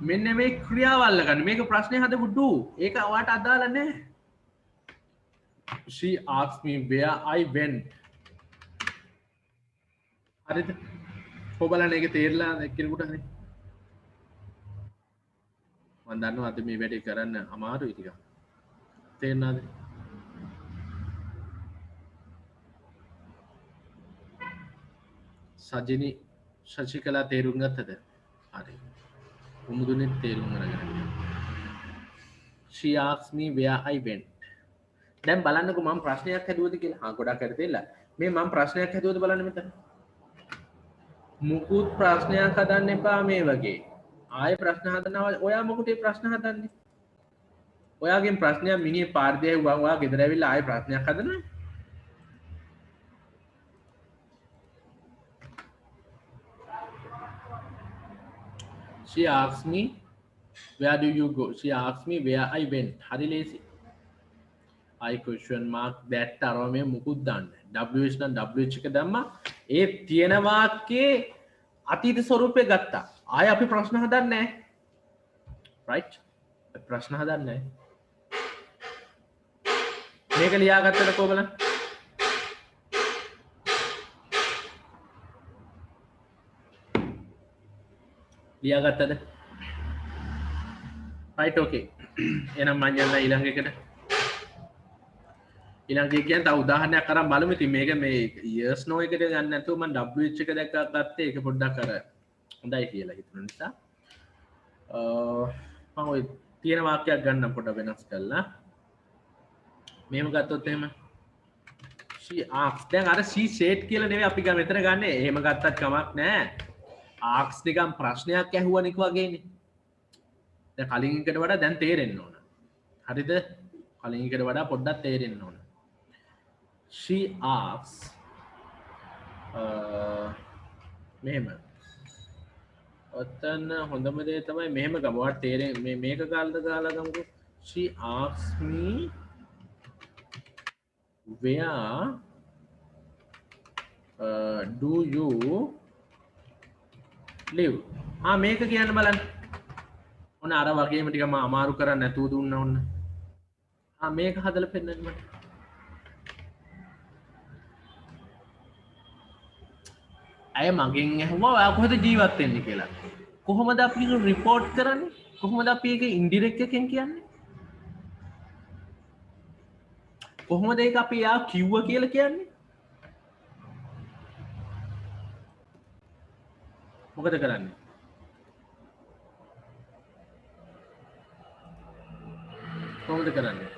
මෙන්න මේ ක්‍රියාවල් ගන්න. මේක ප්‍රශ්නේ හදපු do. ඒක ඔයාට අදාළ නෑ. she asked me where I went. හරිද? කොබලන එක තේරලා එක්කෙනෙකුට හරි. මම දන්නවා අද මේ වැඩේ කරන්න අමාරුයි ටිකක්. තේරෙනවද? සජිනි ශශිකලා තේරුම් ගත්තද? හරි. උමුදුනේ තේරුම් අරගෙන. she asked me where I went. දැන් බලන්නකො මම ප්‍රශ්නයක් හදුවද කියලා. හා ගොඩක් හරි තේරලා. මේ මම ප්‍රශ්නයක් හදුවද බලන්න මෙතන. මුකුත් ප්‍රශ්නයක් හදන්න එපා මේ වගේ. ආයෙ ප්‍රශ්න හදනවා. ඔයා මොකටද ප්‍රශ්න හදන්නේ? ඔයාගෙන් ප්‍රශ්නයක් මිනිහ පාර්දියයි ඔයා ගෙදර ඇවිල්ලා ආයෙ ප්‍රශ්නයක් හදනවා. She asked me where do you go? She asked me where I went. හරි ලේසි. I question mark that තරම මේ මුකුත් දාන්න. WH නම් WH එක දැම්මා. ඒ තියෙන වාක්‍යයේ අතීත ස්වරූපය ගත්තා. ආයෙ අපි ප්‍රශ්න හදන්නේ නැහැ. right? ප්‍රශ්න හදන්නේ නැහැ. මේක ලියාගත්තද කොහොමද? ලියාගත්තද? right okay. එහෙනම් මම යන්න ඊළඟ එකට. ඊළඟ එක කියන්නේ තව උදාහරණයක් අරන් බලමු. ඉතින් මේක මේ years no එකට ගන්න නැතුව මම WH එක දැක්කත් ඒක පොඩ්ඩක් අර හොඳයි කියලා හිතුන නිසා මම ඔය තියෙන වාක්‍යයක් ගන්නම් පොඩ්ඩක් වෙනස් කරලා. මෙහෙම ගත්තොත් එහෙම she asked. දැන් අර she said කියලා නෙවෙයි අපි ගන්න මෙතන ගන්න. එහෙම ගත්තත් කමක් නැහැ. asked නිකන් ප්‍රශ්නයක් ඇහුවනික වගේනේ. දැන් කලින් එකට වඩා දැන් තේරෙන්න ඕන. හරිද? කලින් එකට වඩා පොඩ්ඩක් තේරෙන්න ඕන. she asks මෙහෙම ඔත්තන්න හොඳම දේ තමයි මෙහෙම ගමවට තේරෙන්නේ මේක කාලද කාලා ගමුකෝ. She asked me where do you live? මේක කියන්න බලන්න. ඔන්න අර වගේම ටිකම අමාරු කරන්න නැතුව දුන්න ඔන්න. මේක හදලා පෙන්නන්න මට. අය මගෙන් ඇහුවා ඔයා කොහෙද ජීවත් වෙන්නේ කියලා. කොහොමද අපි රිපෝට් කරන්නේ? කොහොමද අපි ඒක ඉන්ඩිරෙක්ට් එකෙන් කියන්නේ? කොහොමද ඒක අපි යා කිව්වා කියලා කියන්නේ? මොකද කරන්නේ? කොහොමද කරන්නේ?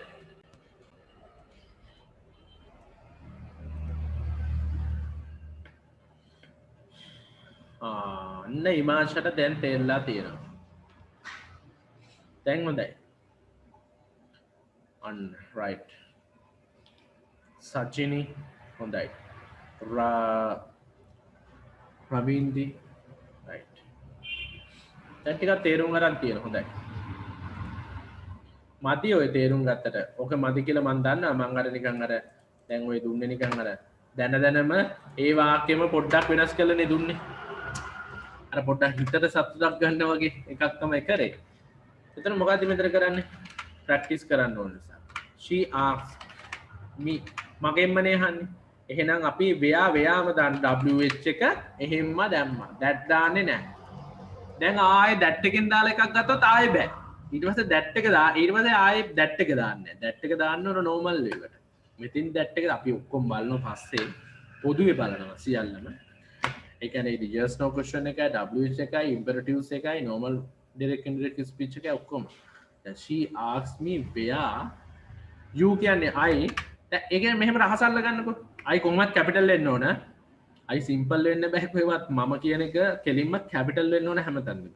අන්න ඉමාෂට දැන් තේරලා තියෙනවා. දැන් හොඳයි. අන්න right. සචිනි හොඳයි. රවීන්දි right. දැන් ටිකක් තේරුම් ගන්න තියෙනවා. හොඳයි. මදි ඔය තේරුම් ගත්තට. ඕක මදි කියලා මම දන්නවා. මම අර නිකන් අර දැන් ඔය දුන්නේ නිකන් අර දැනම ඒ වාක්‍යෙම පොඩ්ඩක් වෙනස් කරලානේ දුන්නේ. අර පොඩ්ඩක් හිතට සතුටක් ගන්න වගේ එකක් තමයි කරේ. එතන මොකද්ද මෙතන කරන්නේ? ප්‍රැක්ටිස් කරන්න ඕන නිසා. She asked me මගෙන්මනේ අහන්නේ. එහෙනම් අපි වයාම දාන්න WH එක එහෙම්ම දැම්මා. that දාන්නේ නැහැ. දැන් ආයේ that එකෙන් දාලා එකක් ගත්තොත් ආයේ බෑ. ඊට පස්සේ that එක ඊට පස්සේ ආයේ that එක දාන්නේ නැහැ. that එක දාන්න ඕන normal එකට. මෙතින් that එක අපි ඔක්කොම බලනවා පස්සේ පොදුවේ බලනවා සියල්ලම. ඒ කියන්නේ ඉතින් yes no question එකයි WH එකයි imperatives එකයි normal direct indirect speech එකයි ඔක්කොම. දැන් she asked me where you කියන්නේ I දැන් ඒ කියන්නේ මෙහෙම රහසල්ල ගන්නකො. I කොහොමවත් capital වෙන්න ඕන. I simple වෙන්න බෑ කොහෙවත් මම කියන එක කෙලින්ම capital වෙන්න ඕන හැමතැනම.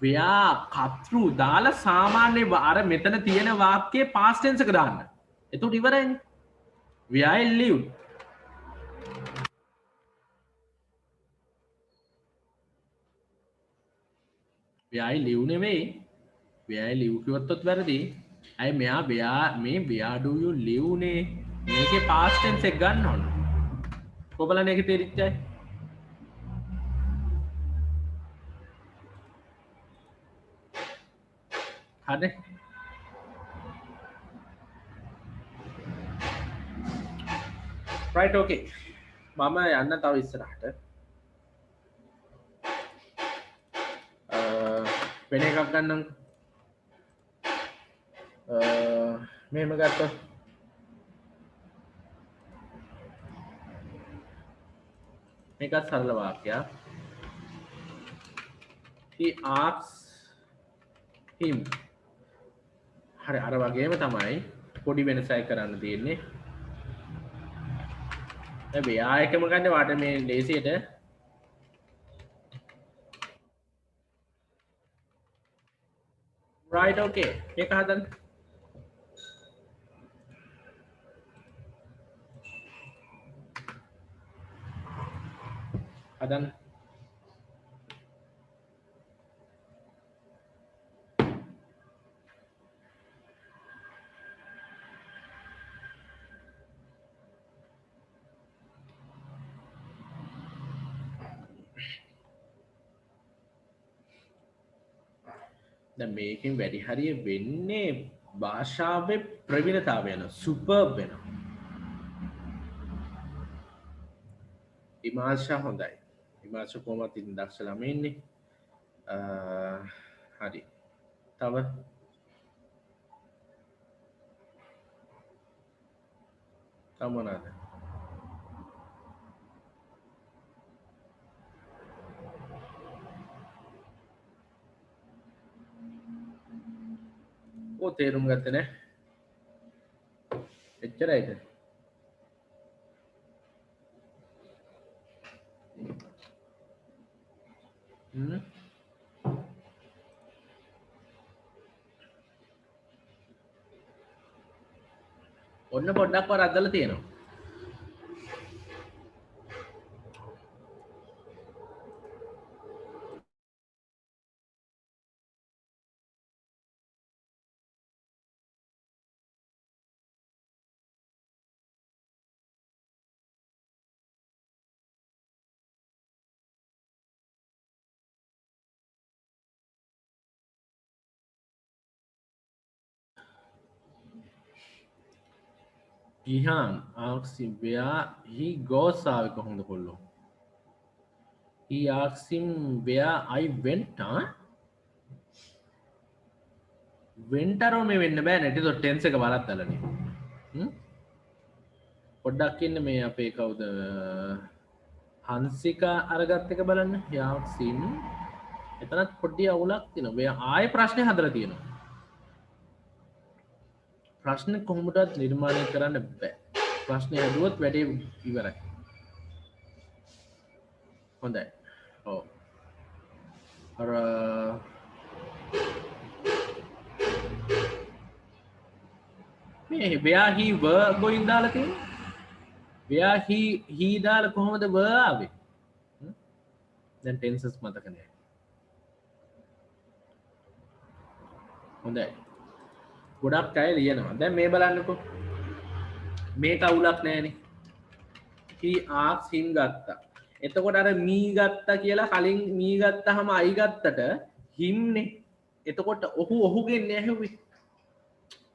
where කතෘ දාලා සාමාන්‍ය අර මෙතන තියෙන වාක්‍යයේ past tense එක දාන්න. එතකොට ඉවරයිනේ. where I lived ව්‍යයි ලිව් නෙවෙයි ව්‍යයි ලිව් කිව්වොත් වැරදි. අය මෙයා මේ where do you live නේ මේකේ past tense එක ගන්න ඕන. කොබලන එක තේරිච්චයි. හරි. right okay. මම යන්න තව ඉස්සරහට. වෙන එකක් ගන්නම්. මෙහෙම ගත්තොත් මේකත් සරල වාක්‍යයක්. he asks him. හරි අර වගේම තමයි පොඩි වෙනසක් කරන්න තියෙන්නේ. දැන් මෙයා එකම ගන්න වාට මේ ලේසියට right okay මේක හදන්න. හදන්න. දැන් මේකෙන් වැඩි හරිය වෙන්නේ භාෂාවේ ප්‍රවීණතාවය යන සුපර්බ් වෙනවා. ඉමාෂා හොඳයි. ඉමාෂා කොහොමද ඉතින් දක්ෂ ළමයි ඉන්නේ. හරි. තව මොනවාද? තේරුම් ගත්තේ නැහැ. එච්චරයිද? ඔන්න පොඩ්ඩක් වරද්දලා තියෙනවා. ඉහන් ආක්සිම් where he goes ආවේ කොහොමද කොල්ලෝ he asks him where I went went අරෝ මේ වෙන්න බෑ නේ ඒක ටෙන්ස් එක වරද්දලානේ පොඩ්ඩක් ඉන්න මේ අපේ කවුද හංසිකා අරගත් එක බලන්න he asks him එතනත් පොඩ්ඩි අවුලක් තියෙනවා මේ ආයේ ප්‍රශ්නේ හදලා තියෙනවා ප්‍රශ්න කොහොමදත් නිර්මාණය කරන්න බෑ ප්‍රශ්නය හදුවොත් වැඩේ ඉවරයි හොඳයි ඔව් අර මේ where he were going දාලා තියෙන්නේ where he දාලා කොහොමද were ආවේ දැන් tenses මතක නෑ හොඳයි ගොඩක් අය ලියනවා දැන් මේ බලන්නකෝ මේක අවුලක් නෑනේ he asks him ගත්තා එතකොට අර me ගත්තා කියලා කලින් me ගත්තාම I ගත්තට him නේ එතකොට ඔහුගෙන් නෑ ඇහුවේ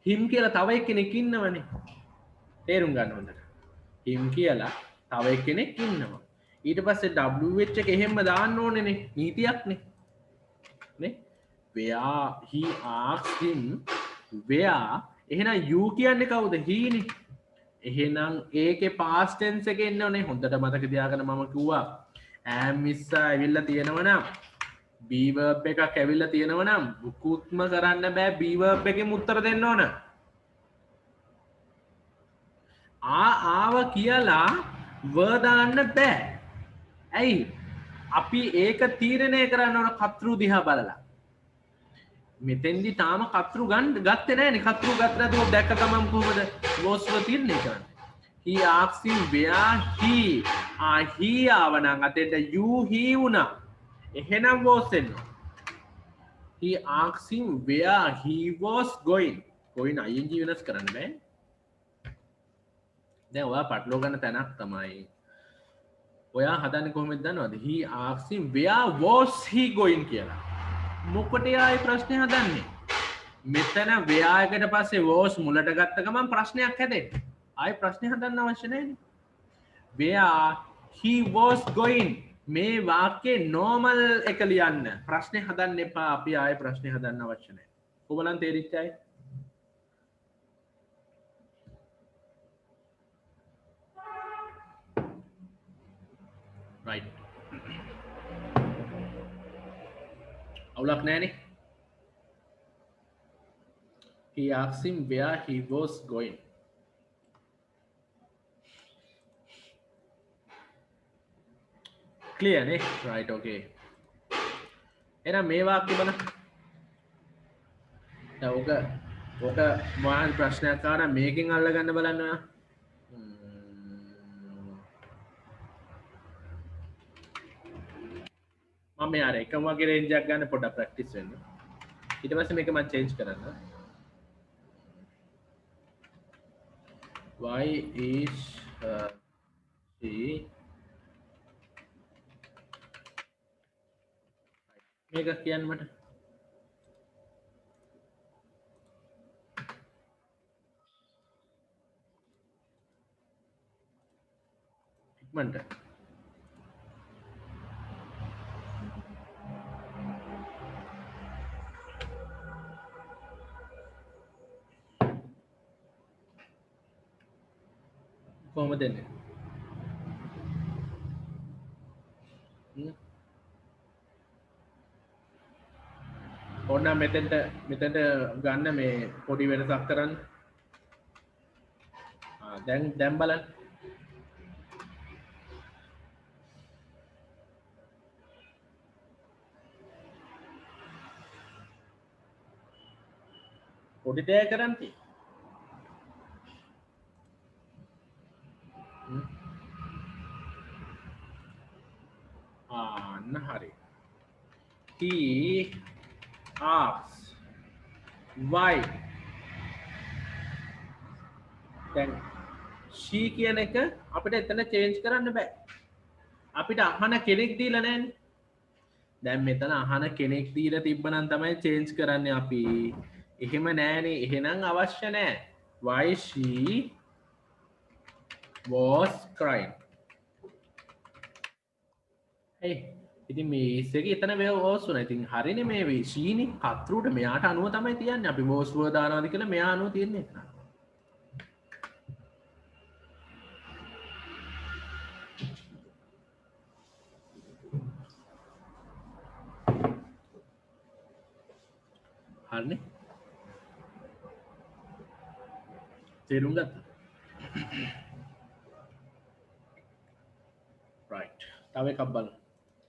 him කියලා තව එක්කෙනෙක් ඉන්නවනේ තේරුම් ගන්න හොඳට him කියලා තව එක්කෙනෙක් ඉන්නවා ඊට පස්සේ WH එක එහෙම දාන්න ඕනේනේ නීතියක්නේ නේ where he asks him where එහෙනම් you කියන්නේ කවුද he නේ එහෙනම් ඒකේ past tense එකේ ඉන්න ඕනේ හොඳට මතක තියාගන්න මම කිව්වා am is ඇවිල්ලා තියෙනවනම් be verb එකක් ඇවිල්ලා තියෙනවනම් මුකුත්ම කරන්න බෑ be verb එකෙන් උත්තර දෙන්න ඕන ආව කියලා were දාන්න බෑ ඇයි අපි ඒක තීරණය කරන්න ඕන කතෘ දිහා බලලා මෙතෙන්දි තාම කතෘ ගත්තේ නෑනේ කතෘ ගත්ත නැතුව දැක්ක ගමන් කොහොමද was වල තීරණය කරන්නේ he asks him where he ආවනම් අතෙන්ට you he වුණා එහෙනම් was එනවා he asks him where he was going ing වෙනස් කරන්න බෑ දැන් ඔයා පටලවා ගන්න තැනක් තමයි ඔයා හදන්නේ කොහොමද දන්නවද he asks him where was he going කියලා මොකටද ආයි ප්‍රශ්නේ හදන්නේ මෙතන where එකට පස්සේ was මුලට ගත්ත ගමන් ප්‍රශ්නයක් හැදෙන්නේ ආයි ප්‍රශ්නේ හදන්න අවශ්‍ය නැහැනේ where he was going මේ වාක්‍යේ normal එක ලියන්න ප්‍රශ්නේ හදන්න එපා අපි ආයි ප්‍රශ්නේ හදන්න අවශ්‍ය නැහැ ඔයගලන් තේරිච්චයි right අවුලක් නැහැනේ he asked him where he was going clear නේ right okay එහෙනම් මේ වාක්‍ය බලන්න දැන් ඔක මොහොත ප්‍රශ්නයක් ආවනම් මේකෙන් අල්ලගන්න බලන්න ඔයා මම යාර එකම වගේ රේන්ජ් එකක් ගන්න පොඩ්ඩක් ප්‍රැක්ටිස් වෙන්න ඊට පස්සේ මේක මම චේන්ජ් කරන්න why is she මේක කියන්න මට ඉක්මනට කොහොමද දෙන්නේ ඕන්න මෙතෙන්ට ගන්න මේ පොඩි වෙනසක් කරන්න දැන් බලන්න පොඩි දෙයක් කරන්න තියෙන්නේ අන්න හරි he asks why දැන් she කියන එක අපිට එතන චේන්ජ් කරන්න බෑ අපිට අහන කෙනෙක් දීලා නැහැනේ දැන් මෙතන අහන කෙනෙක් දීලා තිබ්බනම් තමයි චේන්ජ් කරන්නේ අපි එහෙම නෑනේ එහෙනම් අවශ්‍ය නෑ why she was crying. Hey, ඉතින් මේ is එක එතන was උනා. ඉතින් හරිනේ මේ ශීනි කතරුට මෙයාට අනුව තමයි තියන්නේ. අපි was වල දානවාද කියලා මෙයා අනුව තියන්නේ එතන. හරිනේ. තේරුම් ගත්තා? right. තව එකක් බලමු.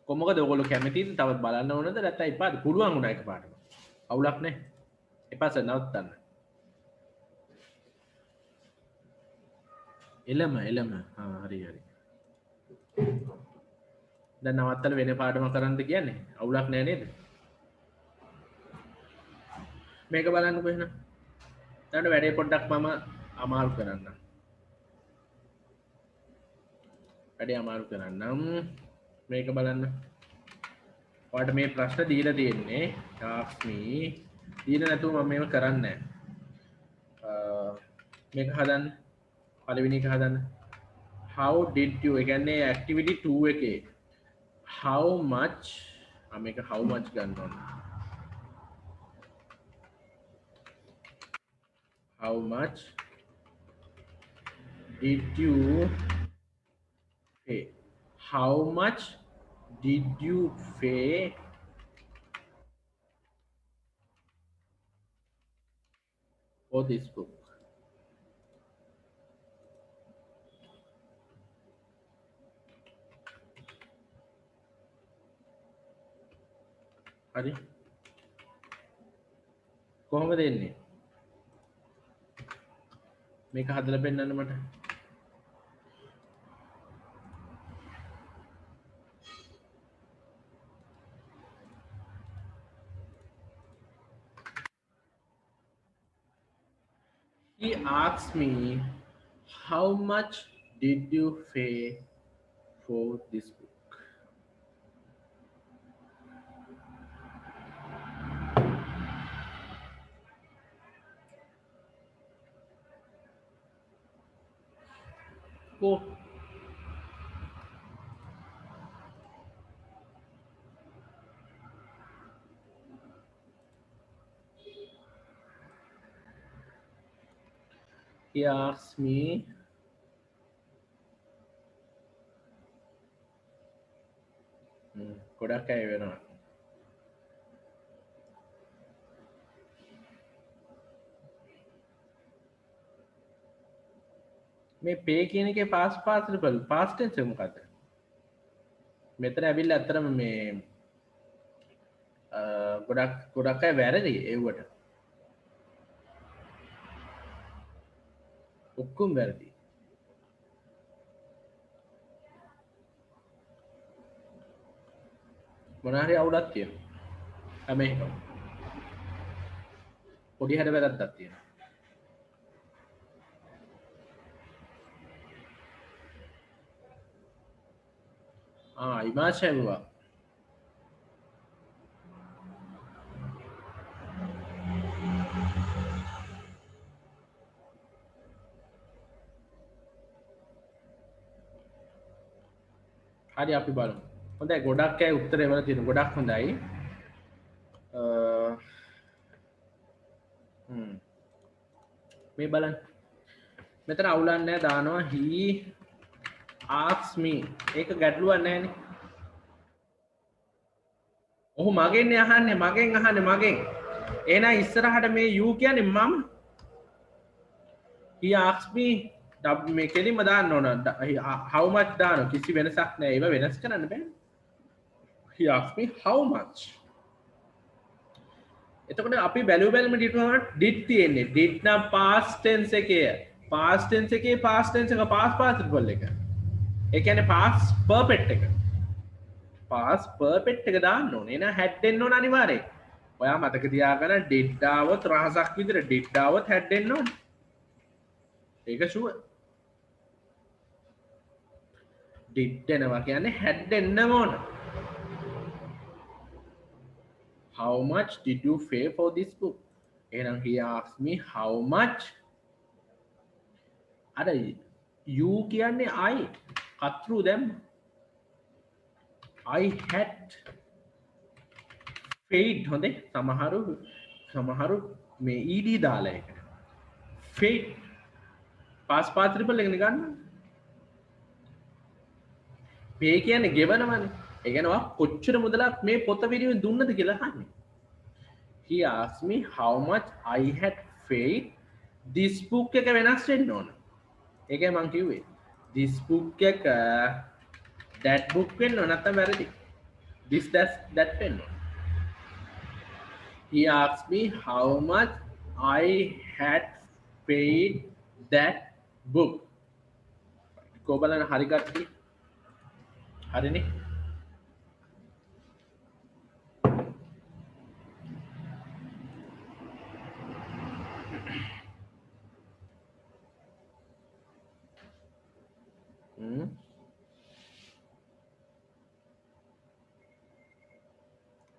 කොහොමද ඔයගොල්ලෝ කැමතිද? තවත් බලන්න ඕනද? නැත්නම් එපාද? පුළුවන් උනා එකපාරටම. අවුලක් නැහැ. එපා සර් නවත්තන්න. එළම හරි දැන් නවත්තලා වෙන පාඩමක් කරන්නද කියන්නේ? අවුලක් නැහැ නේද? මේක බලන්නකෝ එහෙනම්. දැන් වැඩේ පොඩ්ඩක් මම අමාරු කරන්නම්. වැඩේ අමාරු කරන්නම්. මේක බලන්න. ඔයාලට මේ ප්‍රශ්න දීලා තියෙන්නේ ask me. දීලා නැතුව මම මේක කරන්නේ නැහැ. මේක හදන්න. පළවෙනි එක හදන්න. How did you ඒ කියන්නේ activity 2 එකේ how much මේක how much ගන්න ඕන. How much did you pay? How much did you pay for this book? හරි කොහොමද එන්නේ? මේක හදලා පෙන්නන්න මට. He asked me, how much did you pay for this book? Go. He asked me, ගොඩක් අය වෙනවා. මේ පේ කියන එකේ past participle past tense එක මොකද්ද? මෙතන ඇවිල්ලා අතරම මේ ගොඩක් අය වැරදි ඒවට. ඔක්කොම වැරදි. මොනාරි අවුලක් තියෙනවා. හැම එකම. පොඩි හැඩ වැරද්දක් තියෙනවා. ඉමාශයවා. හරි අපි බලමු. හොඳයි ගොඩක් අය උත්තර එවලා තියෙන ගොඩක් හොඳයි. මේ බලන්න. මෙතන අවුලක් නැහැ දානවා he asked me. ඒක ගැටලුවක් නැහැනේ. ඔහු මගෙන් අහන්නේ මගෙන්. එහෙනම් ඉස්සරහට මේ you කියන්නේ මම. he asked me මේ කෙලින්ම දාන්න ඕන. how much දාන්න කිසි වෙනසක් නැහැ. ඒව වෙනස් කරන්න බෑ. he asked me how much. එතකොට අපි බැලුවම did තියෙන්නේ. did නම් past tense එකේ. past tense එක past participle එක. ඒ කියන්නේ past perfect එක. past perfect එක දාන්න ඕනේ. එහෙනම් had දෙන්න ඕන අනිවාර්යයෙන්. ඔයා මතක තියාගන්න did ආවොත් රහසක් විදිහට did ආවොත් had දෙන්න ඕනේ. ඒක ෂුවර්. did දෙනවා කියන්නේ had දෙන්නම ඕන. How much did you pay for this book? එහෙනම් he asked me how much. අර you කියන්නේ I කතරු දැම් I had faith හොඳේ සමහරු මේ ed දාලා එක faith පාස් පාත්‍රිපල් එකන ගන්න මේ කියන්නේ ගෙවනවන එකනවා කොච්චර මුදලක් මේ පොත විරිුවෙන් දුන්නද කියලා හන්නේ he asked me how much I had faith this book එක වෙනස් වෙන්න ඕන ඒකයි මං කිව්වේ this book එක that book වෙන්න ඕන නැත්නම් වැරදි this that වෙන්න ඕන he asked me how much I had paid that book කොබලන හරි කට්ටිය හරිනේ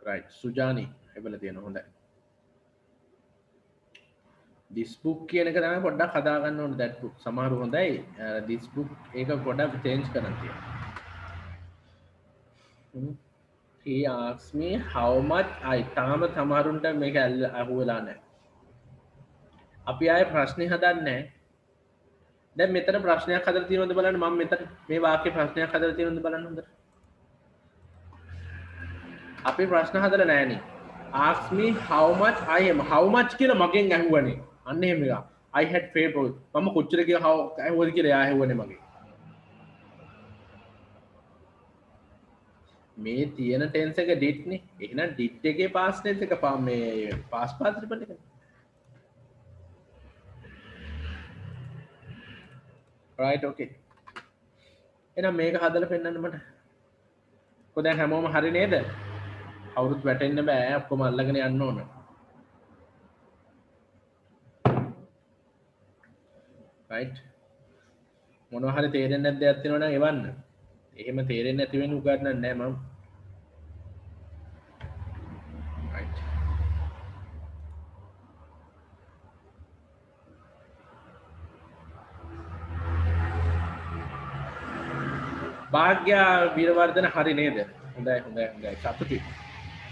right සුජානි එබල තියෙන හොඳයි this book කියන එක තමයි පොඩ්ඩක් හදා ගන්න ඕනේ that book සමහර හොඳයි this book ඒක පොඩ්ඩක් change කරන්න තියෙනවා he asked me how much I තාම සමහරුන්ට මේක අහුවෙලා නැහැ අපි ආයේ ප්‍රශ්නේ හදන්නේ දැන් මෙතන ප්‍රශ්නයක් හදලා තියෙනවද බලන්න මම මෙතන මේ වාක්‍ය ප්‍රශ්නයක් හදලා තියෙනවද බලන්න හොඳට අපි ප්‍රශ්න හදලා නැහැ නේ ask me how much I am how much කියලා මගෙන් අහුවනේ අන්න එහෙම එක I had faith මම කොච්චර කියලා අහුවද කියලා එයා අහුවනේ මගෙන් මේ තියෙන ටෙන්ස් එක did නේ එහෙනම් did එකේ past tense එක මේ past participle එක right okay එහෙනම් මේක හදලා පෙන්නන්න මට කොහොද හැමෝම හරි නේද අවුරුත් වැටෙන්න බෑ ඔක්කොම අල්ලගෙන යන්න ඕන right මොනවා හරි තේරෙන්නේ නැද්ද දෙයක් තියෙනවා නම් එවන්න එහෙම තේරෙන්නේ නැති වෙන උගන්නන්නේ නැහැ මම right භාග්‍ය වීරවර්ධන හරි නේද හොඳයි සතුටුයි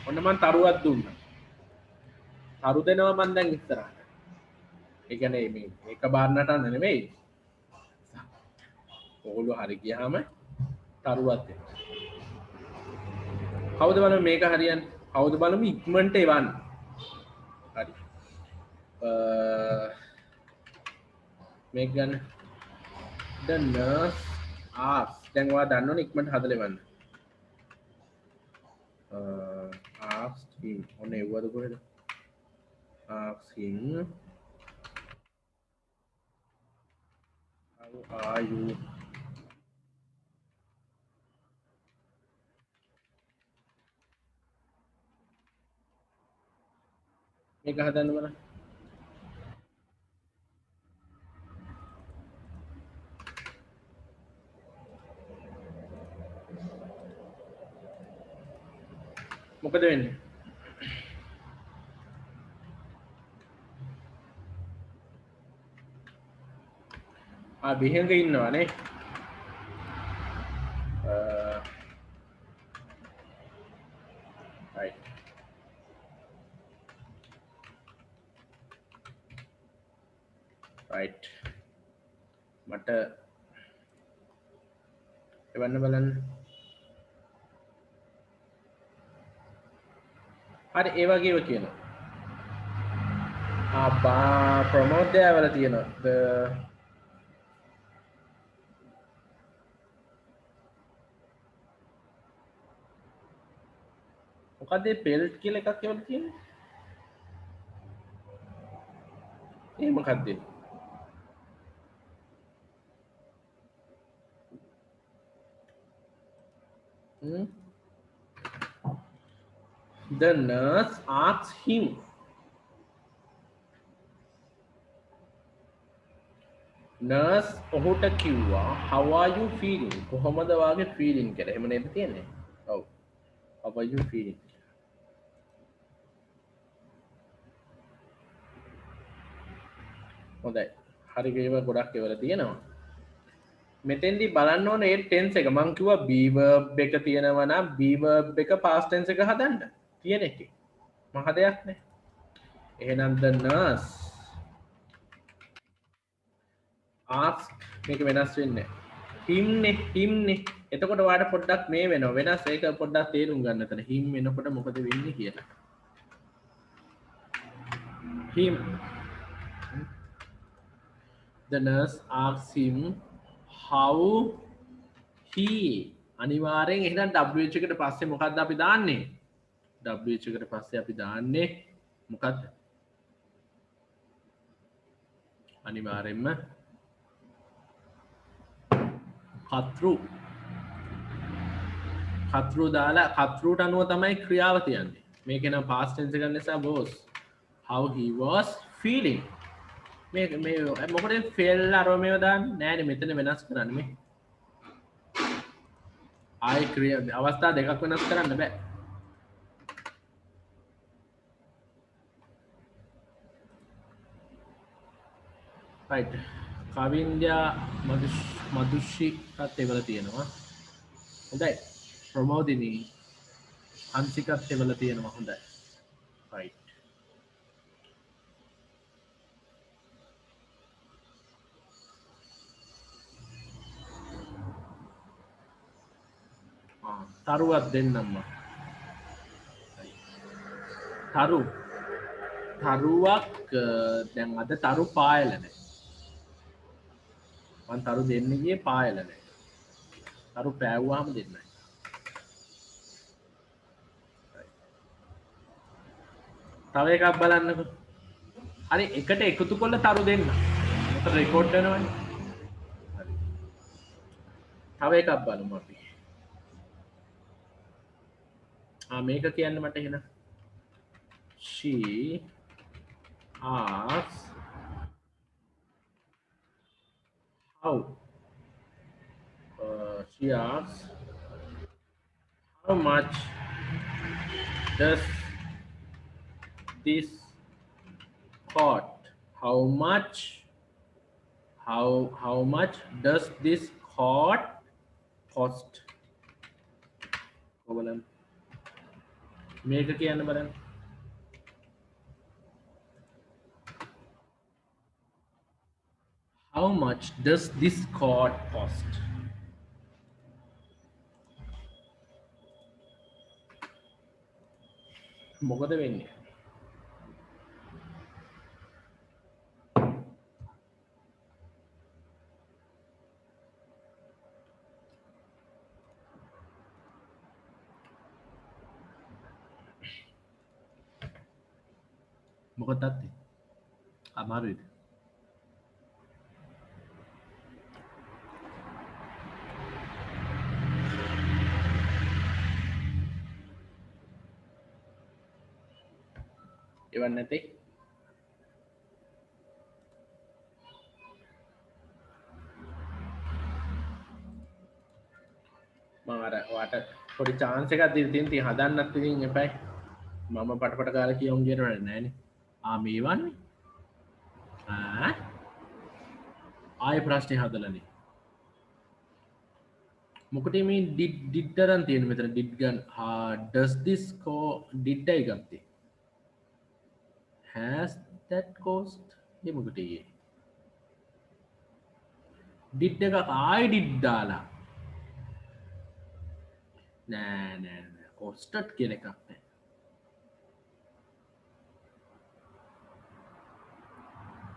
ඔන්න මම තරුවක් දුන්නා තරු දෙනවා මම දැන් ඉස්සරහට ඒ කියන්නේ මේ එක බාරනට නෙමෙයි ඕගොල්ලෝ හරි ගියාම තරුවක් දෙන්න කවුද බලමු මේක හරියන්නේ කවුද බලමු ඉක්මනට එවන්න හරි මේක ගන්න the nurse asked දැන් ඔයා දන්නවනේ ඉක්මනට හදලා එවන්න asked him ඔන්න එව්වද කොහෙද asked him how are you මේක හදන්න බලන්න මොකද වෙන්නේ බිහිංග ඉන්නවා නේ right right මට එවන්න බලන්න හරි ඒ වගේව කියනවා ප්‍රමෝදය වල තියෙනවා මොකද පෙල්ට් කියලා එකක් එවල තියෙන්නේ ඒ මොකද්ද the nurse asked him nurse ඔහුට කිව්වා how are you feeling කොහොමද වාගේ feeling කියලා එහෙම නේද තියෙන්නේ ඔව් how are you feeling හොඳයි හරි ඒවා ගොඩක් ඒවල තියෙනවා මෙතෙන්දි බලන්න ඕනේ ඒ ටෙන්ස් එක මං කිව්වා be verb එක තියෙනවා නම් be verb එක past tense එක හදන්න තියෙන එකේ මහ දෙයක් නෑ එහෙනම් the nurse ask මේක වෙනස් වෙන්නේ him නේ එතකොට ඔයාලට පොඩ්ඩක් මේ වෙනවා වෙනස් ඒක පොඩ්ඩක් තේරුම් ගන්න එතන him වෙනකොට මොකද වෙන්නේ කියලා him the nurse asks him how he අනිවාර්යෙන් එහෙනම් wh එකට පස්සේ මොකක්ද අපි දාන්නේ wh එකට පස්සේ අපි දාන්නේ මොකක්ද අනිවාර්යෙන්ම කතෘ දාලා කතෘට අනුව තමයි ක්‍රියාව තියන්නේ මේක නම් past tense එක නිසා was how he was feeling මේ මොකටද fail අරව මේව දාන්නේ නෑනේ මෙතන වෙනස් කරන්න මේ ආයි ක්‍රියා අවස්ථා දෙකක් වෙනස් කරන්න බෑ right කවින්ද්‍යා මදුෂිකත් එවල තියෙනවා හොඳයි ප්‍රමෝදිනී අන්සිකත් එවල තියෙනවා හොඳයි right තරුවක් දෙන්නම්ම තරුවක් දැන් අද තරු පායල නැහැ මං තරු දෙන්න ගියේ පායල නැහැ තරු පෑවුවාම දෙන්නයි තව එකක් බලන්නකෝ හරි එකට එකතු කරලා තරු දෙන්න මට රෙකෝඩ් වෙනවනේ හරි තව එකක් බලමු අපි මේක කියන්න මට එහෙනම් she asks how much does this cost how much does this cost බලන්න මේක කියන්න බලන්න how much does this cost මොකද වෙන්නේ මොකද තත්ති අමාරුයිද එවන් නැති මම අර ඔයාට පොඩි chance එකක් දීලා තියෙන හදන්නත් ඉතින් එපයි මම පටපට කාලා කියවුම් කියනවා නෑනේ මේ වන්නේ ආයෙ ප්‍රශ්නේ හදලානේ මොකටද මේ did තරම් තියෙන මෙතන did ගන්න does this did I ගත්තේ has that cost මේ මොකටද ඊයේ did එක ආයෙ did දාලා නෑ costed කියන එකක් නෑ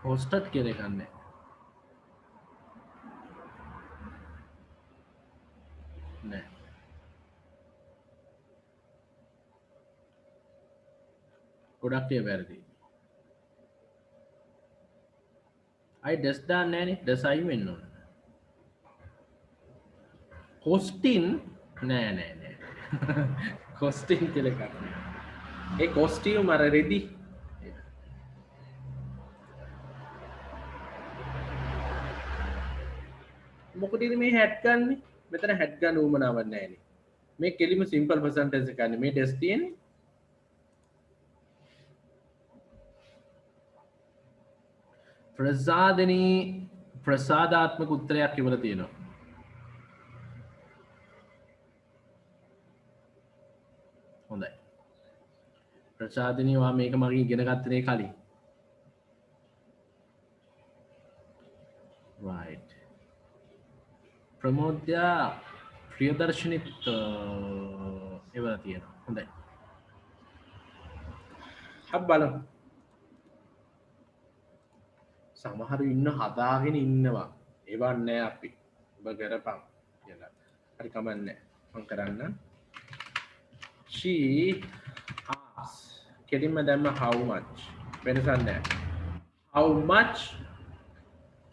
costed කියන එකක් නෑ නෑ ගොඩක් ඒ වැරදි I does දාන්නේ නෑනේ does I වෙන්න ඕන costing නෑ costing කියලා එකක් නෑ ඒ costume අර රෙදි මොකටද මේ හැට් ගන්නෙ මෙතන හැට් ගන්න උවමනාවක් නෑනේ මේ කෙලිම සිම්පල් ප්‍රසන්ට් ටෙන්ස් එකක් නේ මේ ටෙස්ට් තියෙන්නේ ප්‍රසාදනී ප්‍රසාදාත්මක උත්තරයක් ඉවල තියෙනවා ප්‍රසාදිනී වා මේක මගේ ඉගෙන ගත්තනේ කලින්. right. ප්‍රමෝද්‍යා ප්‍රියදර්ශනිත් එවලා තියෙනවා. හොඳයි. හබ් බලමු. සමහරු ඉන්න හදාගෙන ඉන්නවා. ඒවත් නෑ අපි. ඔබ කරපන් කියලා. හරි කමන්නේ. මම කරන්න. She asks. කෙලින්ම දැම්ම how much. වෙනසක් නෑ. How much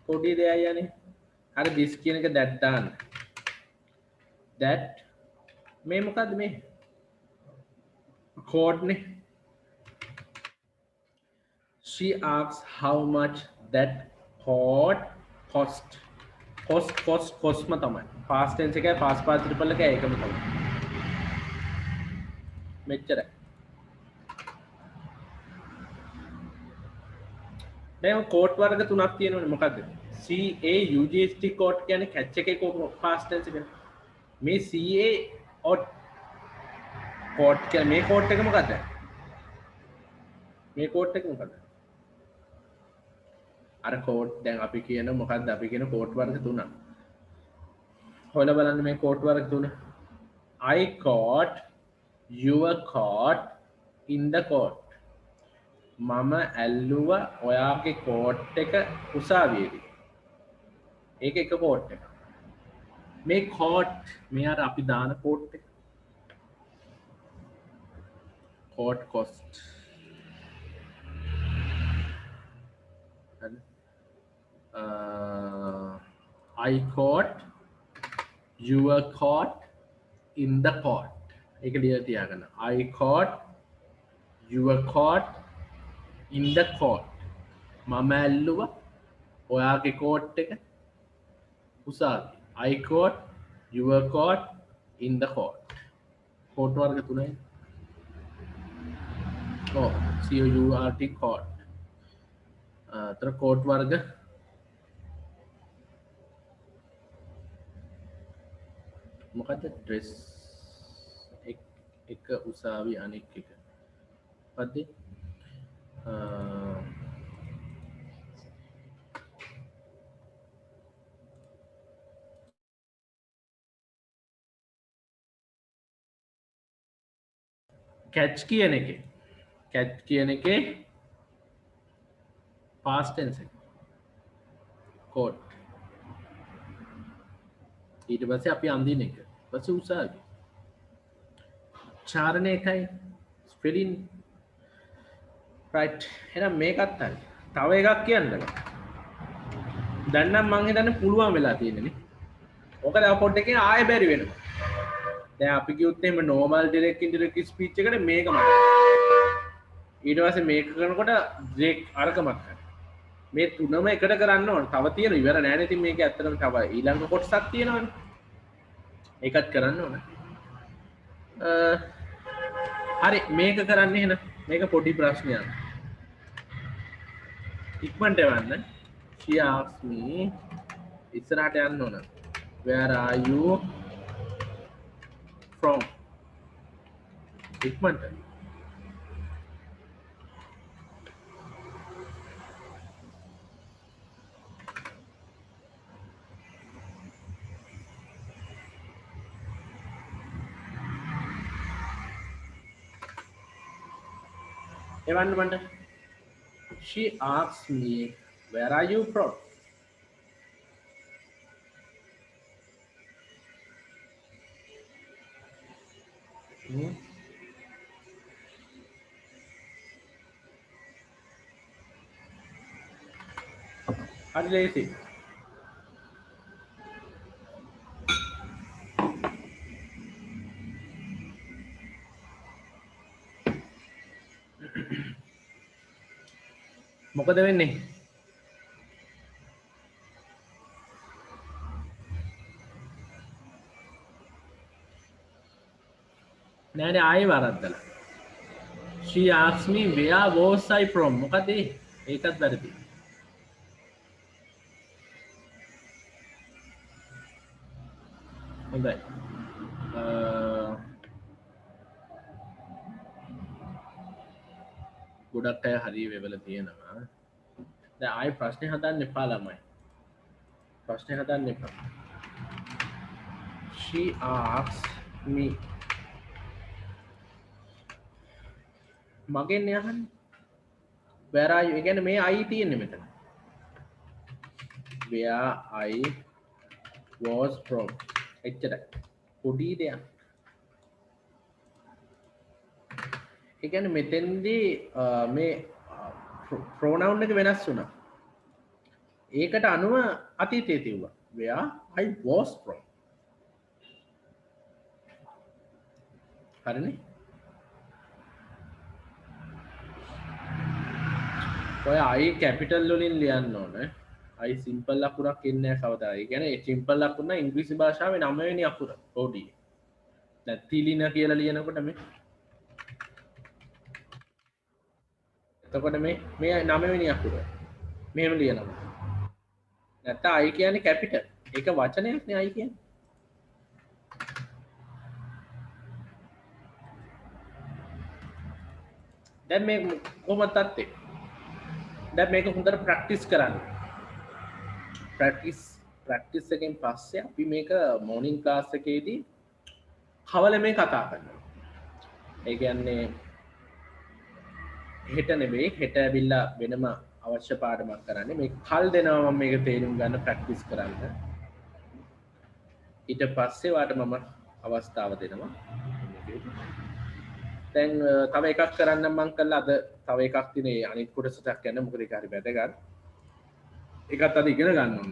පොඩි දෙයක් යන්නේ. හරි this කියන එක that දාන්න. that මේ මොකද්ද මේ? code නේ. She asks how much that coat cost. cost ම තමයි. past tense එකයි past participle එකයි ඒකම තමයි. මෙච්චරයි. දැන් කෝට් වර්ග තුනක් තියෙනවනේ මොකද්ද? CA UGST කෝට් කියන්නේ catch එකේ past tense එක. මේ CA or කෝට් කියන්නේ මේ කෝට් එක මොකද්ද? මේ කෝට් එක මොකද්ද? අර කෝට් දැන් අපි කියන මොකද්ද? අපි කියන කෝට් වර්ග තුනක්. හොයලා බලන්න මේ කෝට් වර්ග තුන. I caught your coat in the court. මම ඇල්ලුව ඔයාගේ කෝට් එක උසාවියේදී. ඒක එක කෝට් එක. මේ කෝට් මේ අර අපි දාන කෝට් එක. Coat cost. I caught your coat in the court. ඒක ලියලා තියාගන්න. I caught your coat in the court. මම ඇල්ලුව ඔයාගේ කෝට් එක උසාවියේ. I caught your coat in the court. Coat වර්ග තුනයි. ඔව් COURT court. අතර කෝට් වර්ග මොකද ඩ්‍රෙස් එක උසාවි අනෙක් එක පද්දේ කැච් කියන එකේ past tense එක කෝට් ඊට පස්සේ අපි අඳින එක පස්සේ උසාවි චාරණය එකයි ස්පෙලින් රයිට් එහෙනම් මේකත් හරි තව එකක් කියන්නද දැන් නම් මං හිතන්නේ පුළුවන් වෙලා තියෙනනේ ඕක දැන් පොඩ්ඩකින් ආයෙ බැරි වෙනවා දැන් අපි කිව්වොත් එහෙම normal direct indirect speech එකට මේක මත ඊට පස්සේ මේක කරනකොට direct අරකමක් කරනවා මේ තුනම එකට කරන්න ඕන. තව තියෙන ඉවර නෑ නේ. ඉතින් මේක ඇත්තටම තව ඊළඟ කොටසක් තියෙනවනේ. ඒකත් කරන්න ඕන. හරි මේක කරන්න එහෙනම්. මේක පොඩි ප්‍රශ්නයක්. ඉක්මනට එවන්න. She asked me ඉස්සරහට යන්න ඕන. Where are you from? ඉක්මනට. එවන්න මන්ට she asked me where are you from හරි ලේසි මොකද වෙන්නේ නෑනේ ආයෙ වරද්දලා she asked me where was I from මොකද ඒකත් වැරදි හොඳයි ගොඩක් අය හරි වෙවලා තියෙනවා. දැන් ආයි ප්‍රශ්නේ හදන්න එපා ළමයි. ප්‍රශ්නේ හදන්න එපා. She asked me. මගෙන් යහන්නේ. Where are you? ඒ කියන්නේ මේ I තියෙන්නේ මෙතන. Where I was from. එච්චරයි. පොඩි දෙයක්. ඒ කියන්නේ මෙතෙන්දී මේ pronoun එක වෙනස් වුණා. ඒකට අනුව අතීතයේ තියුවා. Where I was from. හරිනේ? ඔය I capital වලින් ලියන්න ඕනේ. I simple අකුරක් එන්නේ නැහැ කවදා. ඒ කියන්නේ ඒ simple අකුර නම් ඉංග්‍රීසි භාෂාවේ 9 වෙනි අකුර. පොඩි. දැන් තිලින කියලා ලියනකොට මේ එතකොට මේ 9 වෙනි අකුර. මෙහෙම ලියනවා. නැත්නම් I කියන්නේ capital. ඒක වචනයක් නේ I කියන්නේ. දැන් මේ කොහොමද තත්ත්වය? දැන් මේක හොඳට ප්‍රැක්ටිස් කරන්න. ප්‍රැක්ටිස් එකෙන් පස්සේ අපි මේක මෝර්නින් ක්ලාස් එකේදී කවල මේ කතා කරනවා. ඒ කියන්නේ හෙට නෙවෙයි හෙට ඇවිල්ලා වෙනම අවශ්‍ය පාඩමක් කරන්නේ. මේක කල් දෙනවා මම මේක තේරුම් ගන්න ප්‍රැක්ටිස් කරන්න. ඊට පස්සේ වාට මම අවස්ථාව දෙනවා. දැන් තව එකක් කරන්න මං කළා අද තව එකක් තියෙන අනිත් කොටසක් යන මොකද ඒක හරි වැදගත්. ඒකත් අද ඉගෙන ගන්න ඕන.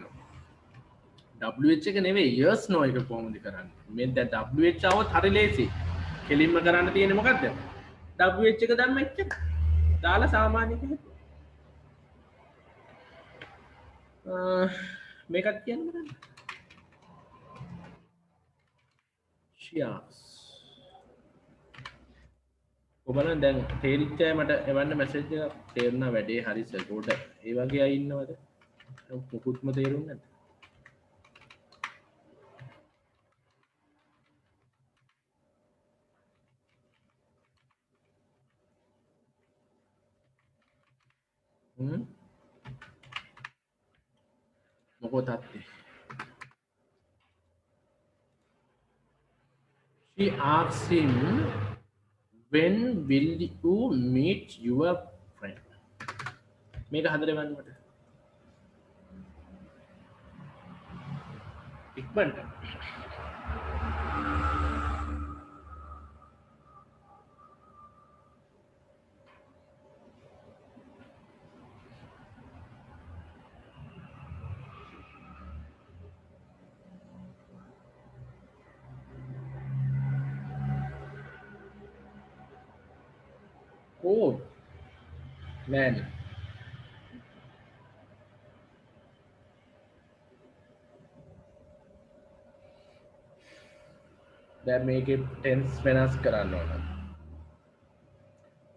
WH එක නෙවෙයි years no එක කොහොමද කරන්නේ? මේ දැන් WH આવොත් හරි ලේසි. කෙලින්ම කරන්න තියෙන්නේ මොකද්ද? WH එක දැම්ම එච්චර. දාලා සාමාන්‍ය කෙනෙක්. මේකත් කියන්න බලන්න. she asked ඔබලන් දැන් තේරිච්ච අය මට එවන්න මැසේජ් එකක් තේරුණා වැඩේ හරි සපෝට් ඒ වගේ අය ඉන්නවද මොකුත්ම තේරුන්නේ නැද්ද මොකෝ තාත්තේ she asked him when will you meet your friend මේක හදලා බලන්න මට ඉක්මනට oh man දැන් මේකේ ටෙන්ස් වෙනස් කරන්න ඕන.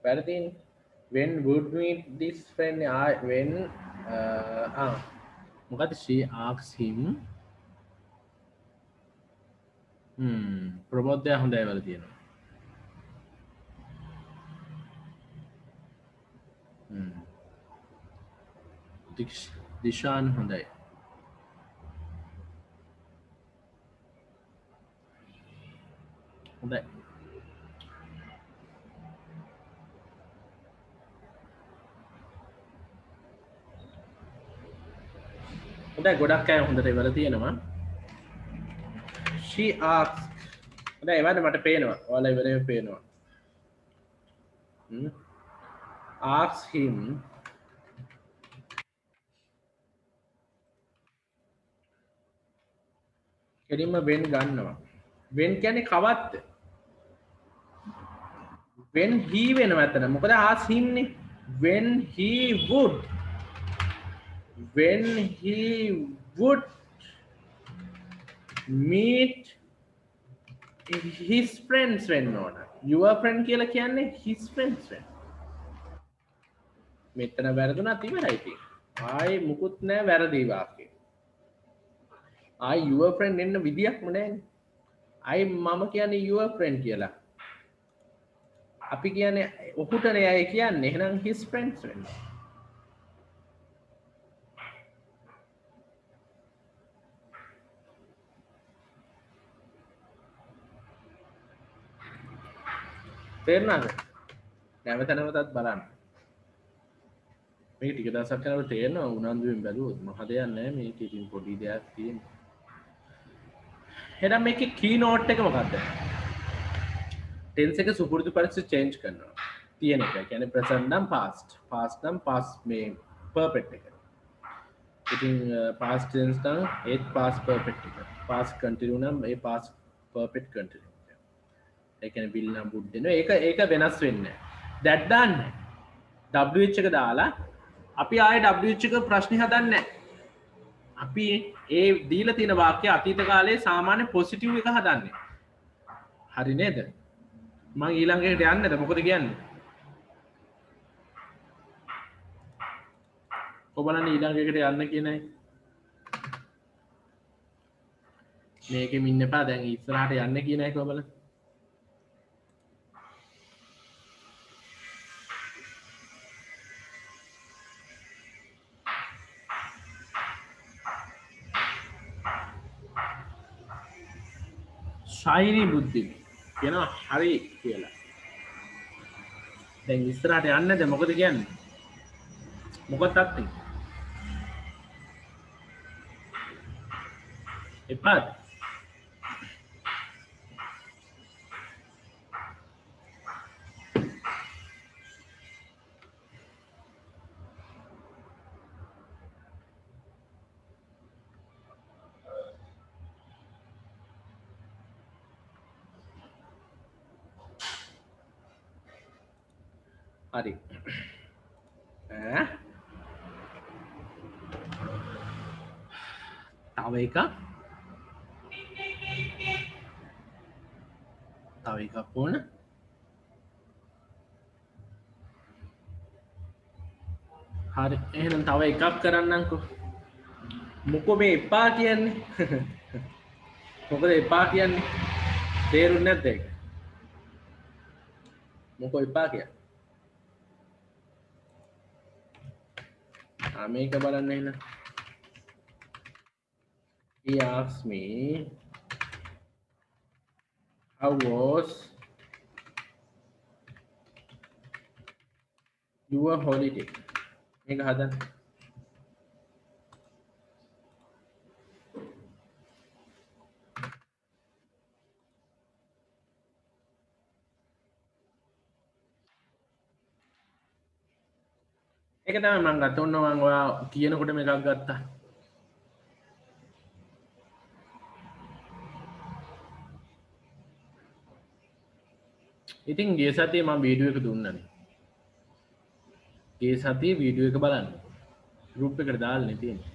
වැරදින් when would meet this friend when මොකද she asked him ප්‍රමෝදය හොඳයි වල තියෙනවා. දිශාන් හොඳයි. හොඳයි. හොඳයි ගොඩක් අය හොඳට ඉවර තියෙනවා. she asked හොඳයි එවන්න මට පේනවා. ඔයාලා ඉවරේ පේනවා. ask him කෙලින්ම when ගන්නවා. when කියන්නේ කවද්ද? when he වෙනවා එතන. මොකද ask him නේ. when he would meet his friends වෙන්න ඕන. your friend කියලා කියන්නේ his friends වෙන්න. මෙතන වැරදුනත් ඉවරයි ඉතින්. ආයේ මුකුත් නැහැ වැරදි වාක්‍යය. ආයි your friend එන්න විදියක්ම නැහැනේ. ආයි මම කියන්නේ your friend කියලා. අපි කියන්නේ ඔහුටනේ අය කියන්නේ එහෙනම් his friends වෙන්න. තේරුණාද? නැවත නැවතත් බලන්න. මේක ටික දවසක් යනකොට තේරෙනවා උනන්දුවෙන් බැලුවොත් මහ දෙයක් නෑ මේක ඉතින් පොඩි දෙයක් තියෙනවා. එහෙනම් මේකේ key note එක මොකක්ද? tense එක සුපුරුදු පරිදි change කරනවා. තියෙන එක. කියන්නේ present නම් past. past නම් past මේ perfect එක. ඉතින් past tense නම් ඒත් past perfect එක. past continue නම් ඒ past perfect continue එක. ඒ කියන්නේ will නම් would දෙනවා. ඒක වෙනස් වෙන්නේ නැහැ. that දාන්න. wh එක දාලා අපි ආයේ wh එක ප්‍රශ්නේ හදන්නේ නැහැ. අපි ඒ දීලා තියෙන වාක්‍ය අතීත කාලයේ සාමාන්‍ය පොසිටිව් එක හදන්නේ. හරි නේද? මම ඊළඟ එකට යන්නේ නැද මොකද කියන්නේ? ඔබලන්න ඊළඟ එකට යන්න කියනයි. මේකෙම ඉන්න එපා දැන් ඉස්සරහට යන්න කියනයි ඔබලන්න. ශායිනී බුද්ධි කියනවා හරි කියලා. දැන් ඉස්සරහට යන්නද මොකද කියන්නේ? මොකක්ද තාත්තේ? එපාද? හරි. තව එකක් ඕන. හරි එහෙනම් තව එකක් කරන්නම්කෝ. මොකෝ මේ එපා කියන්නේ? මොකද එපා කියන්නේ? තේරුන්නේ නැද්ද ඒක? මොකෝ එපා කියන්නේ? මේක බලන්න එහෙනම්. He asked me how was your holiday? මේක හදන්න. ඒක තමයි මම ගත්තා. ඔන්න මම ඔයා කියනකොට මේකක් ගත්තා. ඉතින් ගිය සතියේ මම වීඩියෝ එක දුන්නානේ. ගිය සතියේ වීඩියෝ එක බලන්න. ගෲප් එකට දාලා තියෙන්නේ.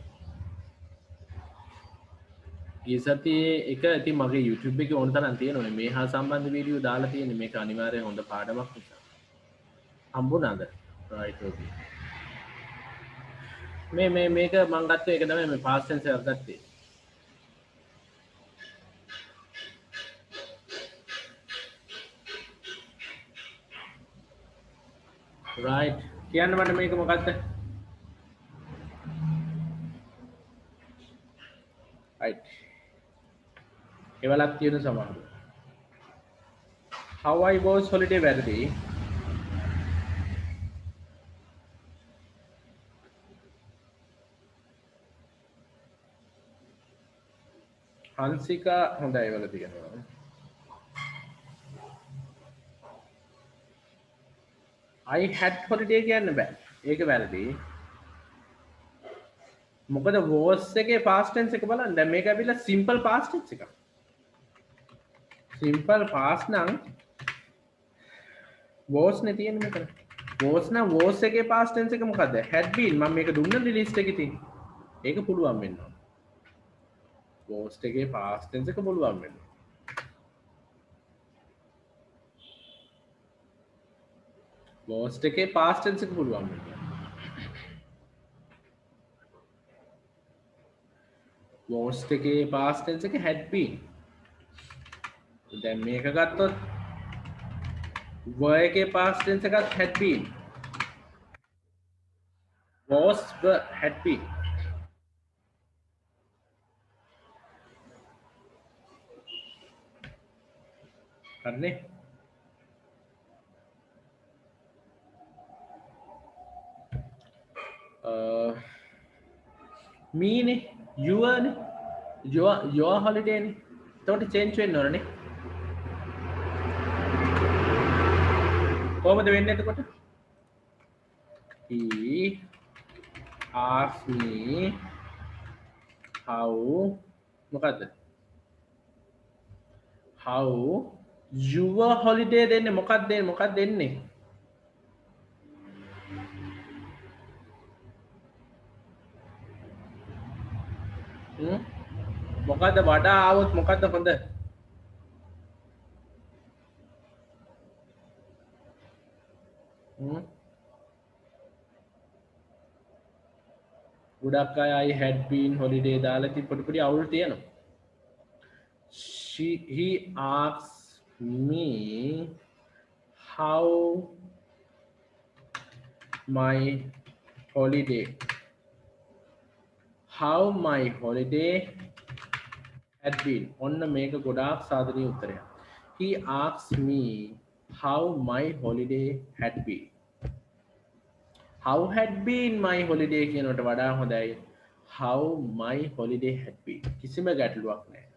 ගිය සතියේ එක ඉතින් මගේ YouTube එකේ ඕන තරම් තියෙනවනේ. මේ හා සම්බන්ධ වීඩියෝ දාලා තියෙන්නේ. මේක අනිවාර්යයෙන් හොඳ පාඩමක් නිසා. හම්බුණාද? right okay. මේක මම ගත්තේ ඒක තමයි මේ past tense එකක් ගත්තේ. right කියන්න මට මේක මොකක්ද? right එවලක් තියෙන සමහර. how I was holiday වැරදි. හංසිකා හොඳයි වල තියෙනවා. I had holiday කියන්න බෑ. ඒක වැරදි. මොකද was එකේ past tense එක බලන්න. දැන් මේක ඇවිල්ලා simple past tense එකක්. simple past නම් was නේ තියෙන්නේ මෙතන. was නම් was එකේ past tense එක මොකද්ද? had been. මම මේක දුන්නනේ list එකේ තියෙන. ඒක පුළුවන් වෙන්න ඕන. was එකේ past tense එක පුළුවන් වෙන්න. was එකේ past tense එක පුළුවන් වෙන්න. was එකේ past tense එක had been. දැන් මේක ගත්තොත් were के past tense එකත් had been was were had been හරිනේ me නේ your නේ your holiday නේ එතකොට change වෙන්න ඕනනේ කොහොමද වෙන්නේ එතකොට he asked me how මොකද්ද how your holiday දෙන්නේ මොකක්ද දෙන්නේ මොකද්ද වඩා આવොත් මොකද්ද හොඳ ගොඩක් අය I had been holiday දාලා ඉතින් පොඩි අවුල් තියෙනවා he asked me how my holiday had been ඔන්න මේක ගොඩාක් සාධනීය උත්තරයක් he asked me how my holiday had been how had been my holiday කියනකට වඩා හොඳයි how my holiday had been කිසිම ගැටලුවක් නැහැ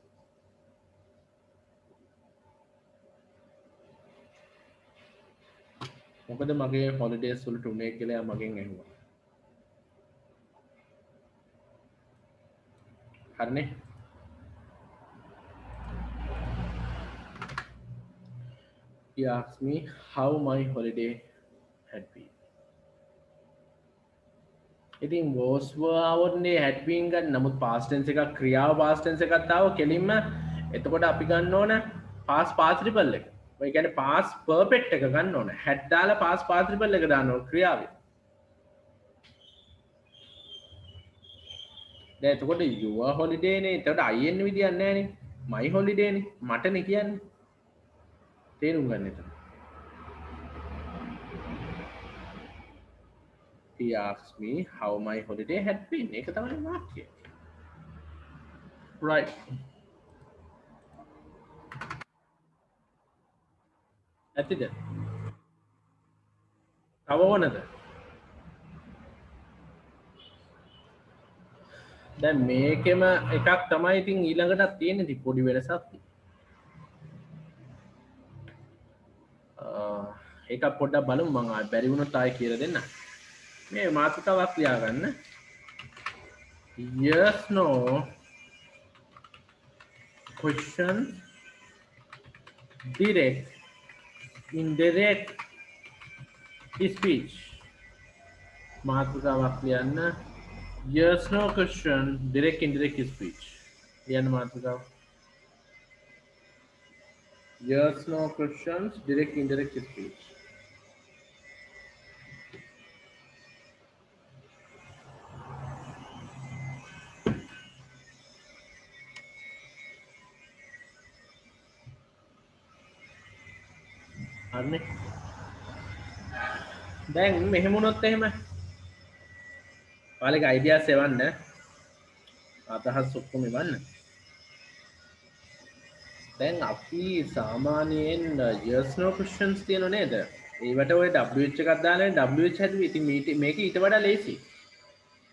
මොකද මගේ holidays වලට උනේ කියලා මගෙන් ඇහුවා හරිනේ he asked me how my holiday had been ඉතින් was were આવන්නේ had been ගන්න නමුත් past tense එකක් ක්‍රියාව past tense එකක් ආව කෙලින්ම එතකොට අපි ගන්න ඕන past participle එක. ඒ කියන්නේ past perfect එක ගන්න ඕන. had දාලා past participle එක දාන්න ඕන ක්‍රියාවේ. දැන් එතකොට your holiday නේ. එතකොට in විදියක් නැහැ නේ. my holiday නේ. මටනේ කියන්නේ. තේරුම් ගන්න එතන. He asked me how my holiday had been. ඒක තමයි වාක්‍යය. Right. ඇතිද? තව ඕනද? දැන් මේකෙම එකක් තමයි ඉතින් ඊළඟටත් තියෙන්නේ ඉතින් පොඩි වෙනසක්. ඒක පොඩ්ඩක් බලමු මම ආයෙ බැරි වුණොත් ආයෙ කියලා දෙන්න. මේ මාතෘකාවක් ලියාගන්න. Yes no question direct indirect speech මාතෘකාවක් ලියන්න yes no question direct indirect speech ලියන්න මාතෘකාව yes no questions direct indirect speech හරිනේ දැන් මෙහෙම වුණොත් එහෙම ඔයාලගේ අයිඩියාස් එවන්න අදහස් ඔක්කොම එවන්න දැන් අපි සාමාන්‍යයෙන් yes no questions තියෙනව නේද ඒවට ඔය wh එකක් දාලා wh හැදුවේ ඉතින් මේක ඊට වඩා ලේසි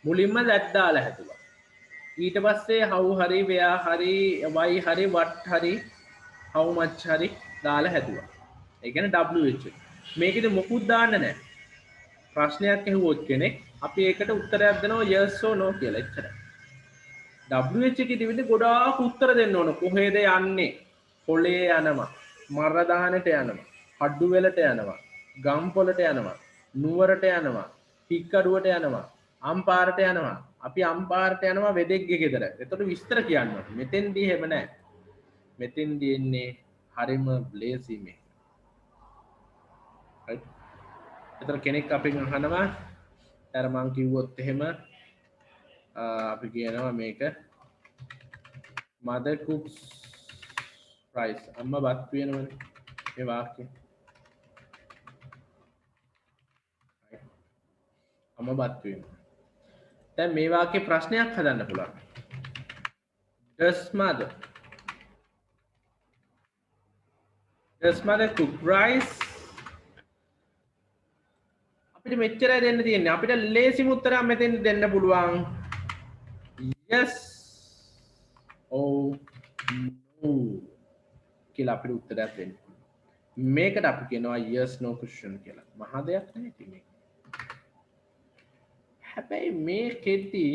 මුලින්ම that දාලා හැදුවා ඊට පස්සේ how හරි where හරි why හරි what හරි how much හරි දාලා හැදුවා ඒ කියන්නේ wh මේකෙද මොකුත් දාන්න නැහැ ප්‍රශ්නයක් ඇහුවොත් කෙනෙක් අපි ඒකට උත්තරයක් දෙනවා yes or no කියලා එච්චරයි wh එකේදී විදිහ ගොඩාක් උත්තර දෙන්න ඕන කොහෙද යන්නේ පොලේ යනවා මර දානට යනවා හඩු වෙලට යනවා ගම් පොලට යනවා නුවරට යනවා හික්කඩුවට යනවා අම්පාරට යනවා අපි අම්පාරට යනවා වෙදෙක්ගේ ගෙදර එතකොට විස්තර කියන්න මෙතෙන්දී හැම නැහැ මෙතෙන්දී එන්නේ හරිම ලේසි මේ right එතන කෙනෙක් අපෙන් අහනවා අර මං කිව්වොත් එහෙම අපි කියනවා මේක mother cooks rice අම්මා බත් පියනවනේ මේ වාක්‍යය මම බත් වීම. දැන් මේ වාක්‍යයේ ප්‍රශ්නයක් හදන්න පුළුවන්. Does mother cook rice? අපිට මෙච්චරයි දෙන්න තියෙන්නේ. අපිට ලේසිම උත්තරයක් මෙතෙන් දෙන්න පුළුවන්. Yes or no කියලා අපිට උත්තරයක් දෙන්න. මේකට අපි කියනවා yes no question කියලා. මහා දෙයක් නෙවෙයි ඉතින් මේක. හැබැයි මේකෙදි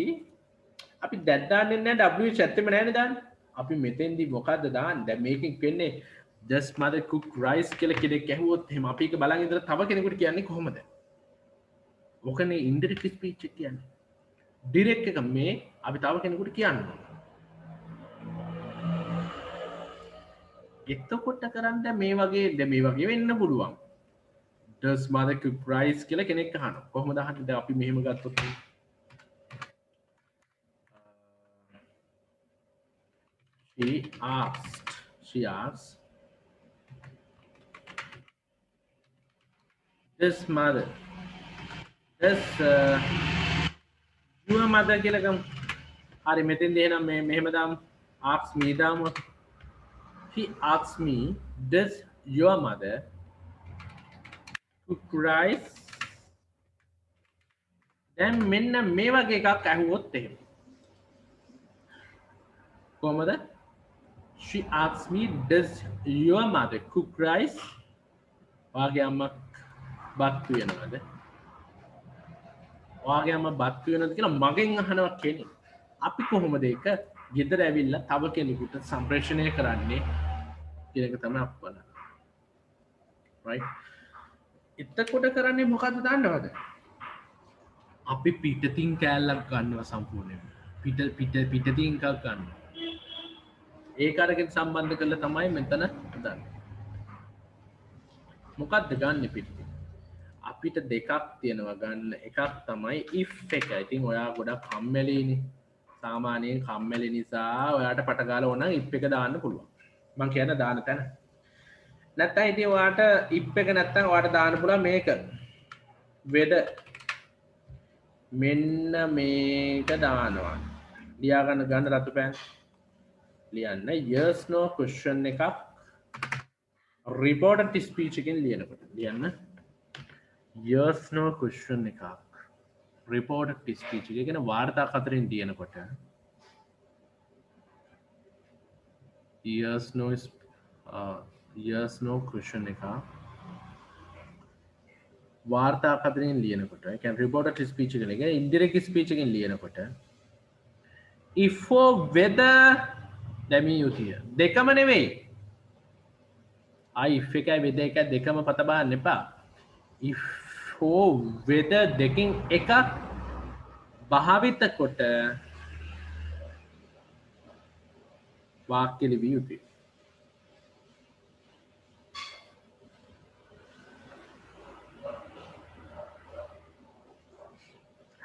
අපි that දාන්නේ නැහැ w ඇත්තෙම නැහැනේ දාන්නේ. අපි මෙතෙන්දි මොකද්ද දාන්නේ? දැන් මේකෙන් වෙන්නේ just mother cook rice කියලා කෙනෙක් ඇහුවොත් එහෙම අපි ඒක බලන් ඉඳලා තව කෙනෙකුට කියන්නේ කොහොමද? ඔකනේ indirect speech එක කියන්නේ. direct එක මේ අපි තව කෙනෙකුට කියන්න ඕන. එතකොට කරන්න මේ වගේ වෙන්න පුළුවන්. does mother cook rice කියලා කෙනෙක් අහනවා. කොහොමද අහන්නේ? දැන් අපි මෙහෙම ගත්තොත් she asked does your mother කියලා ගමු. හරි මෙතෙන්දී එහෙනම් මේ මෙහෙම දාමු. ask me දාමු. He asks me, does your mother cook rice? දැන් මෙන්න මේ වගේ එකක් අහුවොත් එහෙම. කොහමද? She asks me, does your mother cook rice? වාගේ අම්මා බත් වෙනවද? වාගේ අම්මා බත් වෙනවද කියලා මගෙන් අහනවා කෙනෙක්. අපි කොහොමද ඒක ගෙදර ඇවිල්ලා තව කෙනෙකුට සම්ප්‍රේෂණය කරන්නේ කියන එක තමයි අපි බලන්නේ. right? එතකොට කරන්නේ මොකද්ද දන්නවද? අපි පිටතින් කෑල්ලක් ගන්නවා සම්පූර්ණයෙන්. පිටතින් එකක් ගන්නවා. ඒක අරගෙන සම්බන්ධ කරලා තමයි මෙතන හදන්නේ. මොකක්ද ගන්න පිටතින්? අපිට දෙකක් තියෙනවා ගන්න. එකක් තමයි if එක. ඉතින් ඔයා ගොඩක් කම්මැලිනේ. සාමාන්‍යයෙන් කම්මැලි නිසා ඔයාට පට ගාලා ඕන if එක දාන්න පුළුවන්. මම කියන දාන තැන. නැත්නම් ඉතින් ඔයාට if එක නැත්නම් ඔයාට දාන්න පුළුවන් මේක. weather මෙන්න මේක දානවා. ලියා ගන්න රතු පෑන්. ලියන්න yes no question එකක් reported speech එකෙන් ලියනකොට. ලියන්න yes no question එකක් reported speech එක කියන වාර්තා කතරින් ලියනකොට yes no question එකක් වාර්තා කතරින් ලියනකොට ඒ කියන්නේ reported speech එක නේ indirect speech එකෙන් ලියනකොට if or whether දැමී යුතුය දෙකම නෙවෙයි if එකයි whether එකයි දෙකම පත බාන්න එපා if or whether දෙකින් එකක් භාවිත කොට වාක්‍ය ලිවිය යුතුය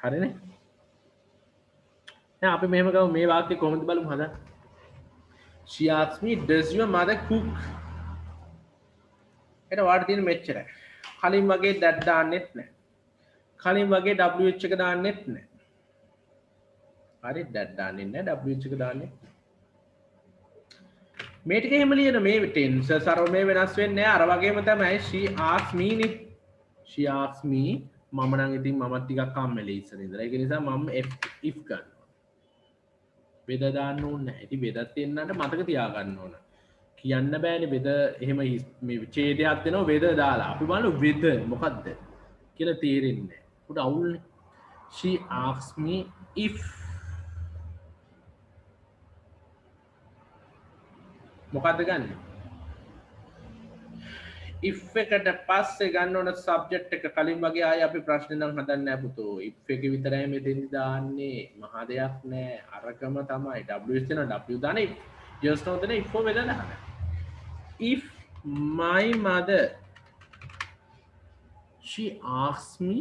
හරිනේ දැන් අපි මෙහෙම ගමු මේ වාක්‍ය කොහොමද බලමු හදන්න she asked me does your mother cook එතන වාට තියෙන මෙච්චරයි කලින් වගේ that දාන්නෙත් නැහැ කලින් වගේ wh එක දාන්නෙත් නැහැ හරි that දාන්නේ නැහැ wh එක දාන්නේ මේ ටික එහෙම ලියන මේ tense සරල මේ වෙනස් වෙන්නේ නැහැ අර වගේම තමයි she asked me නේ she asked me මම නම් ඉතින් මමත් ටිකක් කම්මැලි ඉස්සර ඉඳලා ඒක නිසා මම if ගන්නවා වෙද දාන්න ඕනේ නැහැ. ඉතින් වෙදත් දෙන්නට මතක තියාගන්න ඕන. කියන්න බෑනේ වෙද එහෙම මේ ඡේදයක් දෙනවා වෙද දාලා. අපි බලමු වෙද මොකද්ද කියලා තේරෙන්නේ නැහැ. උඩ අවුල්නේ. She asked me if මොකද්ද ගන්න? if එකට පස්සේ ගන්න ඕන subject එක කලින් වගේ ආයේ අපි ප්‍රශ්න නම් හදන්නේ නැහැ පුතෝ. if එක විතරයි මෙතෙන්දි දාන්නේ. මහා දෙයක් නෑ. අරකම තමයි. w දෙන w දාන්නේ. just now දෙන if වෙද දාන්න. if my mother she asks me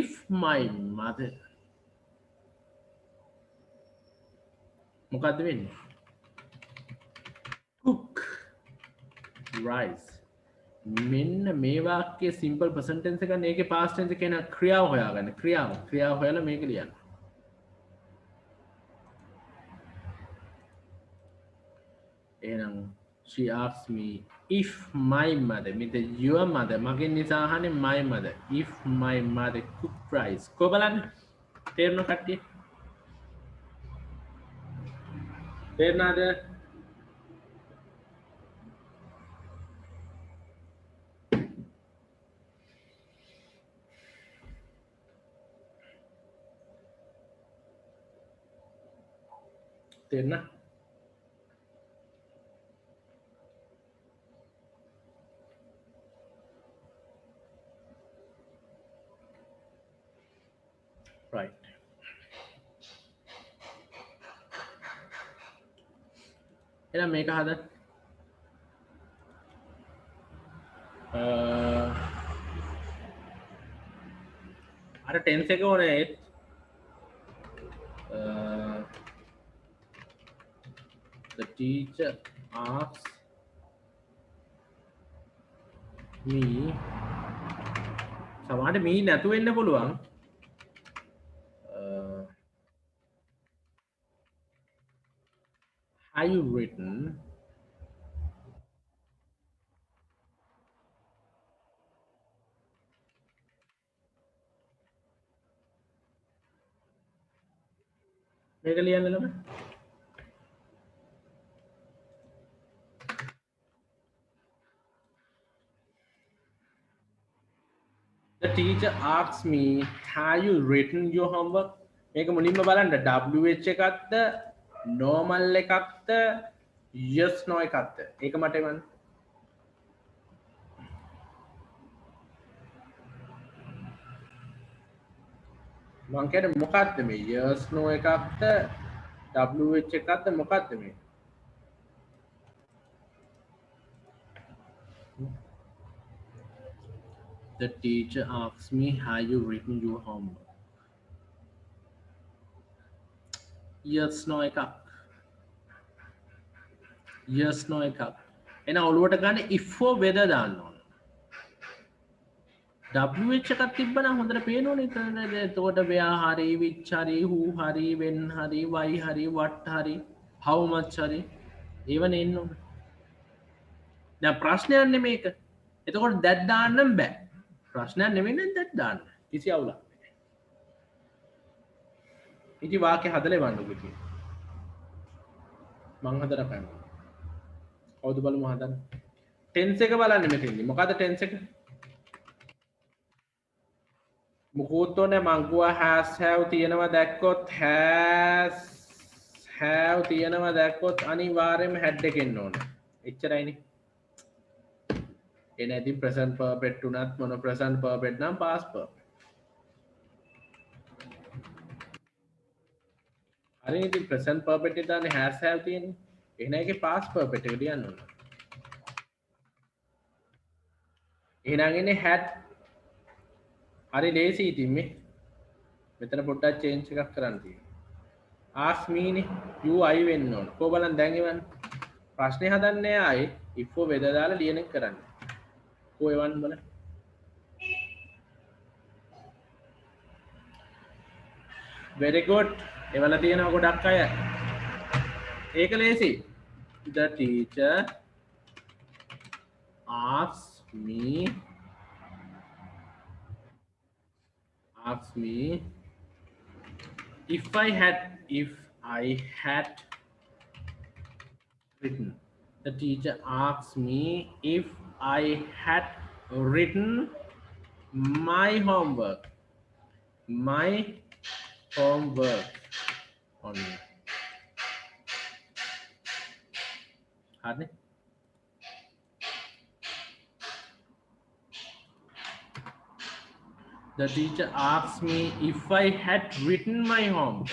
if my mother මොකද්ද වෙන්නේ? cook rice මෙන්න මේ වාක්‍යයේ සිම්පල් ප්‍රසන්ට් ටෙන්ස් එක ගන්න ඒකේ past tense කියන ක්‍රියාව හොයාගන්න ක්‍රියාව හොයලා මේක ලියන්න එහෙනම් she asked me if my mother මෙත your mother මගෙන් නිසා අහන්නේ my mother if my mother cooked rice කො බලන්න තේරුණා කට්ටිය තේරුණාද තේරුණා right එහෙනම් මේක හදන්න අර ටෙන්ස් එක ඕනේ the teacher asks me සමහරට me නැතු වෙන්න පුළුවන් have you written මේක ලියන්න ළම the teacher asks me have you written your homework මේක මුලින්ම බලන්න WH එකක්ද normal එකක්ද yes no එකක්ද ඒක මට එවන්න මං කියන්නේ මොකක්ද මේ yes no එකක්ද WH එකක්ද මොකක්ද මේ The teacher asks me have you written your homework yes no එකක් yes no එකක් එන ඔළුවට ගන්න if for whether දාන්න ඕන WH එකක් තිබ්බනම් හොඳට පේනවනේ එතකොට where හරි which හරි who හරි when හරි why හරි what හරි how much හරි ඒවනේ එන්න ඕන දැන් ප්‍රශ්නයක් නෙමේක එතකොට that දාන්නම් බෑ ප්‍රශ්නයක් නෙමෙයි නම් that දාන්න කිසි අවුලක් නැහැ ඉති වාක්‍ය හදලා එවන්නකෝ ඉතින් මං හදලා බලන්න කවුද බලමු හදන්න ටෙන්ස් එක බලන්න මෙතෙන්දි මොකද්ද ටෙන්ස් එක මුකුත් ඕනේ මං ගුවා has have තියෙනවා දැක්කොත් has have තියෙනවා දැක්කොත් අනිවාර්යයෙන්ම had එකෙන්න ඕනේ එච්චරයිනේ එන ඉතින් present perfect උනත් මොන present perfect නම් past perfect හරි ඉතින් present perfect එක දාන්නේ has have තියෙන්නේ එහෙනම් ඒකේ past perfect එක ලියන්න ඕන එහෙනම් ඉන්නේ had හරි ලේසි ඉතින් මේ මෙතන පොඩ්ඩක් change එකක් කරන්න තියෙනවා ask me නේ you I වෙන්න ඕන කො බලන්න දැන් එවන්න ප්‍රශ්නේ හදන්නේ ආයේ if for whether දාලා ලියන එක කරන්න කො එවන්න බලන්න very good එවලා තියෙනවා ගොඩක් අය ඒක ලේසි the teacher asks me if I had written the teacher asks me if I had written my homework on me hardly the teacher asks me if I had written my homework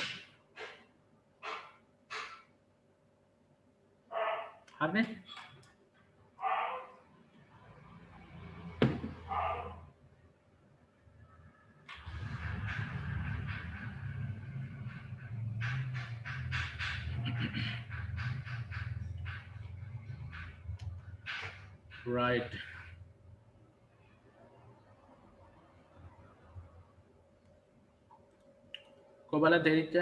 hardly right කොබල තෙරිච්ච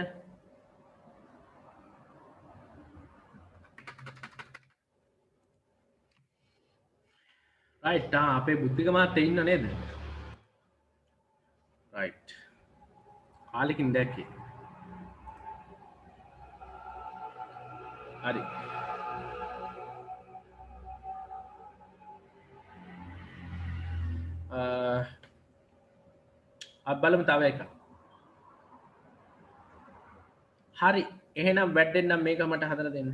right අපේ බුද්ධික මාත් ඉන්න නේද right කාලෙකින් දැක්කේ හරි බලමු තව එකක් හරි එහෙනම් වැඩෙන්නම් මේක මට හදලා දෙන්න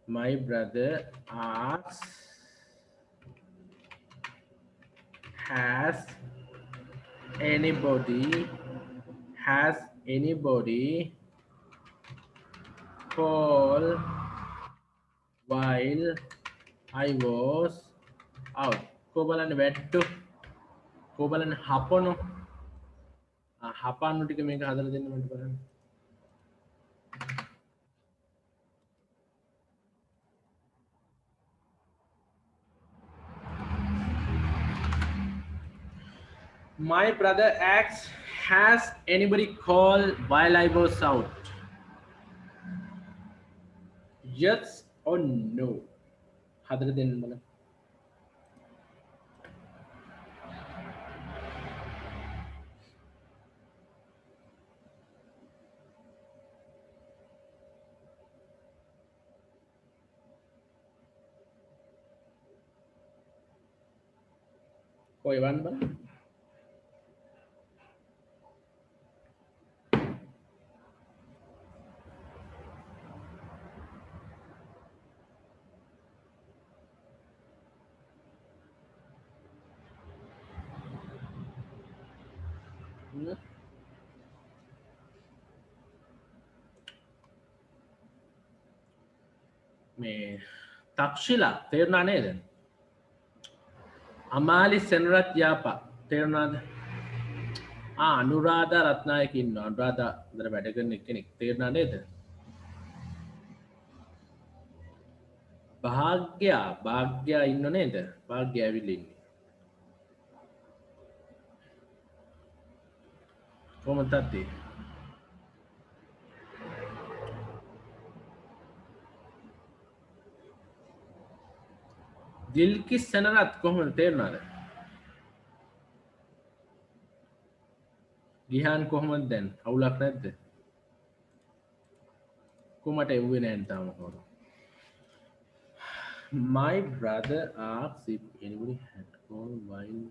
my brother asks has anybody called while I was out කොබලන්න වැට්ටු කොබලන්න හපනු හපාන්නු ටික මේක හදලා දෙන්න මට බලන්න My brother asks, has anybody called while I was out? Yes or no? හදලා දෙන්න බලන්න කොයි වන් බලන්න මේ තක්ෂිලා තේරුණා නේද අමාලි සෙනරත් යාපා තේරුණාද අනුරාධා රත්නායක ඉන්නවා අනුරාධා අතර වැඩ කරන කෙනෙක් තේරුණා නේද භාග්‍යා ඉන්නව නේද භාග්‍ය ඇවිල්ලා ඉන්නේ කොහොමද තත්ති දිල්කිස් සෙනරත් කොහොමද තේරුණාද ගිහාන් කොහොමද දැන් අවුලක් නැද්ද කොමට එව්වේ නැහැ තාම කොහොමද My brother asks if anybody had called while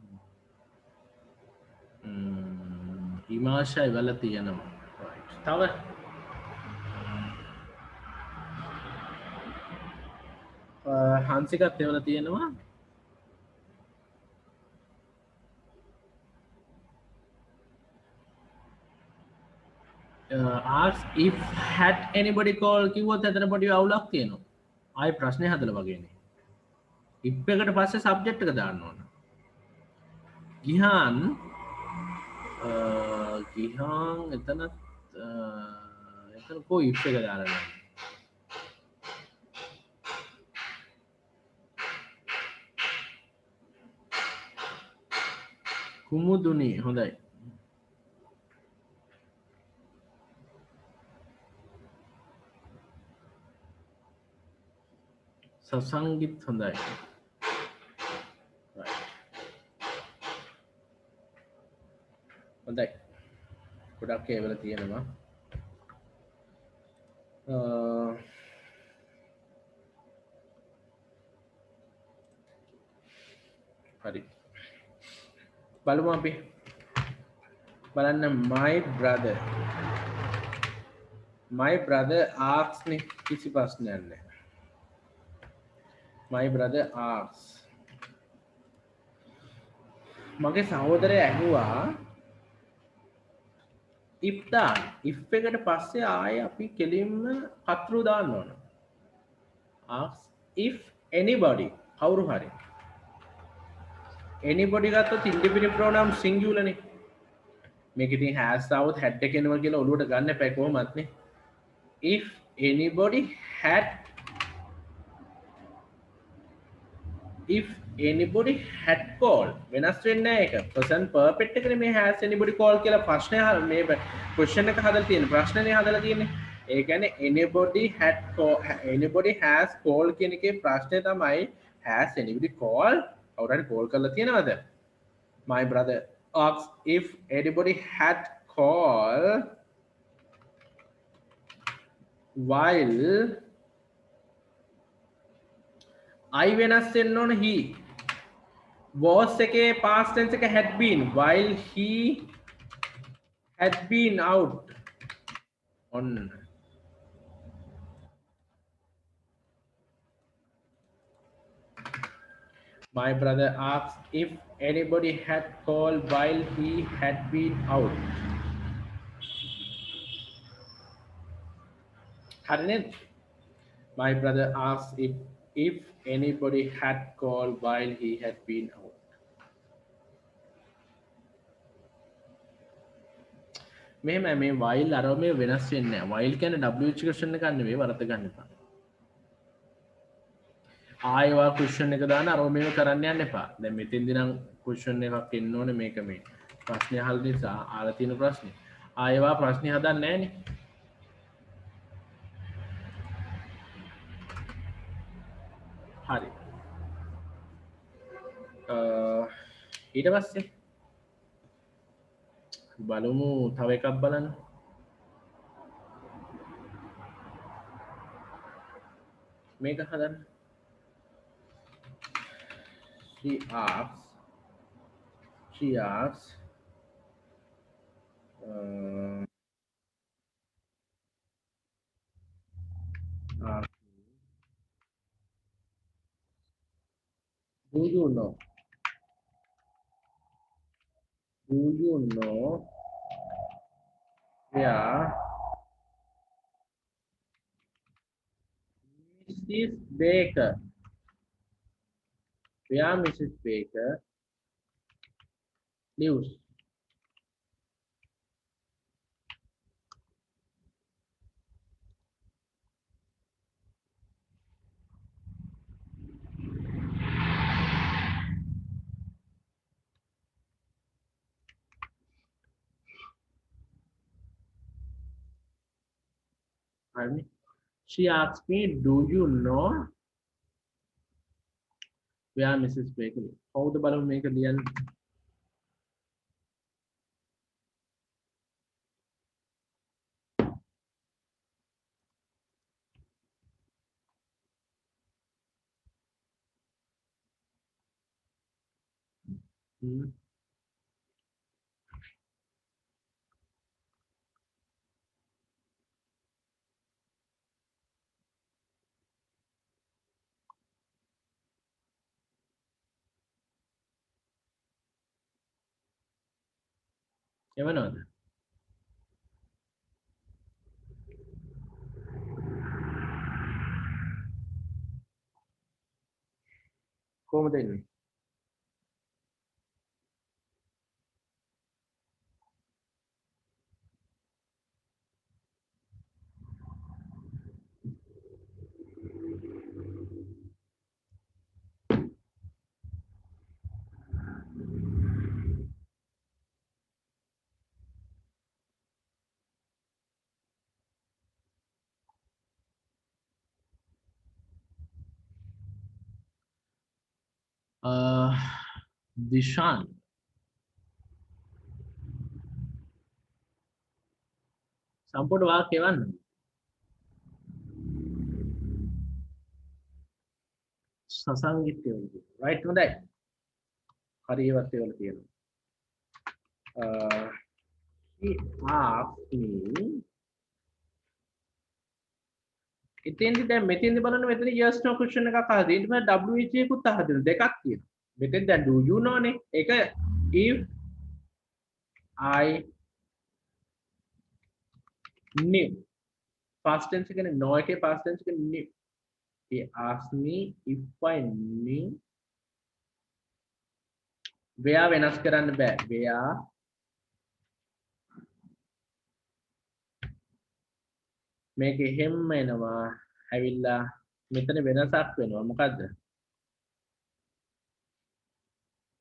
හිමාශා ඉවල තියෙනවා right තව හංසිකත් එවල තියෙනවා asks if had anybody called කිව්වොත් එතන පොඩි අවුලක් තියෙනවා ආයි ප්‍රශ්නේ හදලා වගේනේ if එකට පස්සේ subject එක දාන්න ඕන ගිහාන් එතන කො if එක දාලා නැහැ කුමුදුනි හොඳයි සසංගිත් හොඳයි හොඳයි ගොඩක් ඒවල තියෙනවා හරි බලමු අපි බලන්න my brother asks නේ කිසි ප්‍රශ්නයක් නැහැ my brother asks මගේ සහෝදරයා ඇහුවා if දාන්න if එකට පස්සේ ආයේ අපි කෙලින්ම කතරු දාන්න ඕන asks if anybody කවුරු හරි anybody ගත්තොත් indefinite pronoun singular නේ මේක ඉතින් has આવුත් had එක එනවා කියලා ඔළුවට ගන්න එපා කොහොමත් නේ if anybody had if anybody had call වෙනස් වෙන්නේ නැහැ ඒක present perfect එකනේ මේ has anybody call කියලා ප්‍රශ්නය මේ question එක හදලා තියෙන ප්‍රශ්නනේ හදලා තියෙන්නේ ඒ කියන්නේ anybody has call කියන එකේ ප්‍රශ්නේ තමයි has anybody call කවුරුහරි call කරලා තියෙනවද my brother asks if anybody had call while I වෙනස් වෙන්න ඕන he was එකේ past tense එක had been while he had been out on my brother asked if anybody had called while he had been out hadn't my brother asked if anybody had called while he had been out මෙහෙම මේ while අර මේ වෙනස් වෙන්නේ නැහැ while කියන්නේ WH question එක ගන්න නෙවෙයි වරද ගන්න එපා ආයෙවා question එක දාන අර මේව කරන්න යන්න එපා දැන් මෙතෙන්දී නම් question එකක් එන්න ඕනේ මේක මේ ප්‍රශ්නේ අහලා නිසා ආලා තියෙන ප්‍රශ්නේ ආයෙවා ප්‍රශ්නේ හදන්නේ නැහනේ හරි ඊට පස්සේ බලමු තව එකක් බලන්න මේක හදන්න she asks do you know where Mrs. Baker where Mrs. Baker lives pardon me she asked me do you know where Mrs. Baker lives කවුද බලමු මේක ලියන්න එවනවද කොහොමද එන්නේ දිශාන් සම්පූර්ණ වාක්‍ය එවන්න සසංගිත්‍ය වල right හොඳයි හරි ඒවත් ඒවල තියෙනවා he asked me ඉතින්දි දැන් මෙතෙන්දි බලන්න මෙතන yes no question එකක් අහලා ඊට පස්සේ WH එකකුත් අහලා දෙනවා දෙකක් තියෙනවා මෙතෙන් දැන් do you know නේ ඒක if I knew past tense එකනේ know එකේ past tense එක knew he asked me if I knew where වෙනස් කරන්න බෑ where මේක එහෙම එනවා ඇවිල්ලා මෙතන වෙනසක් වෙනවා මොකද්ද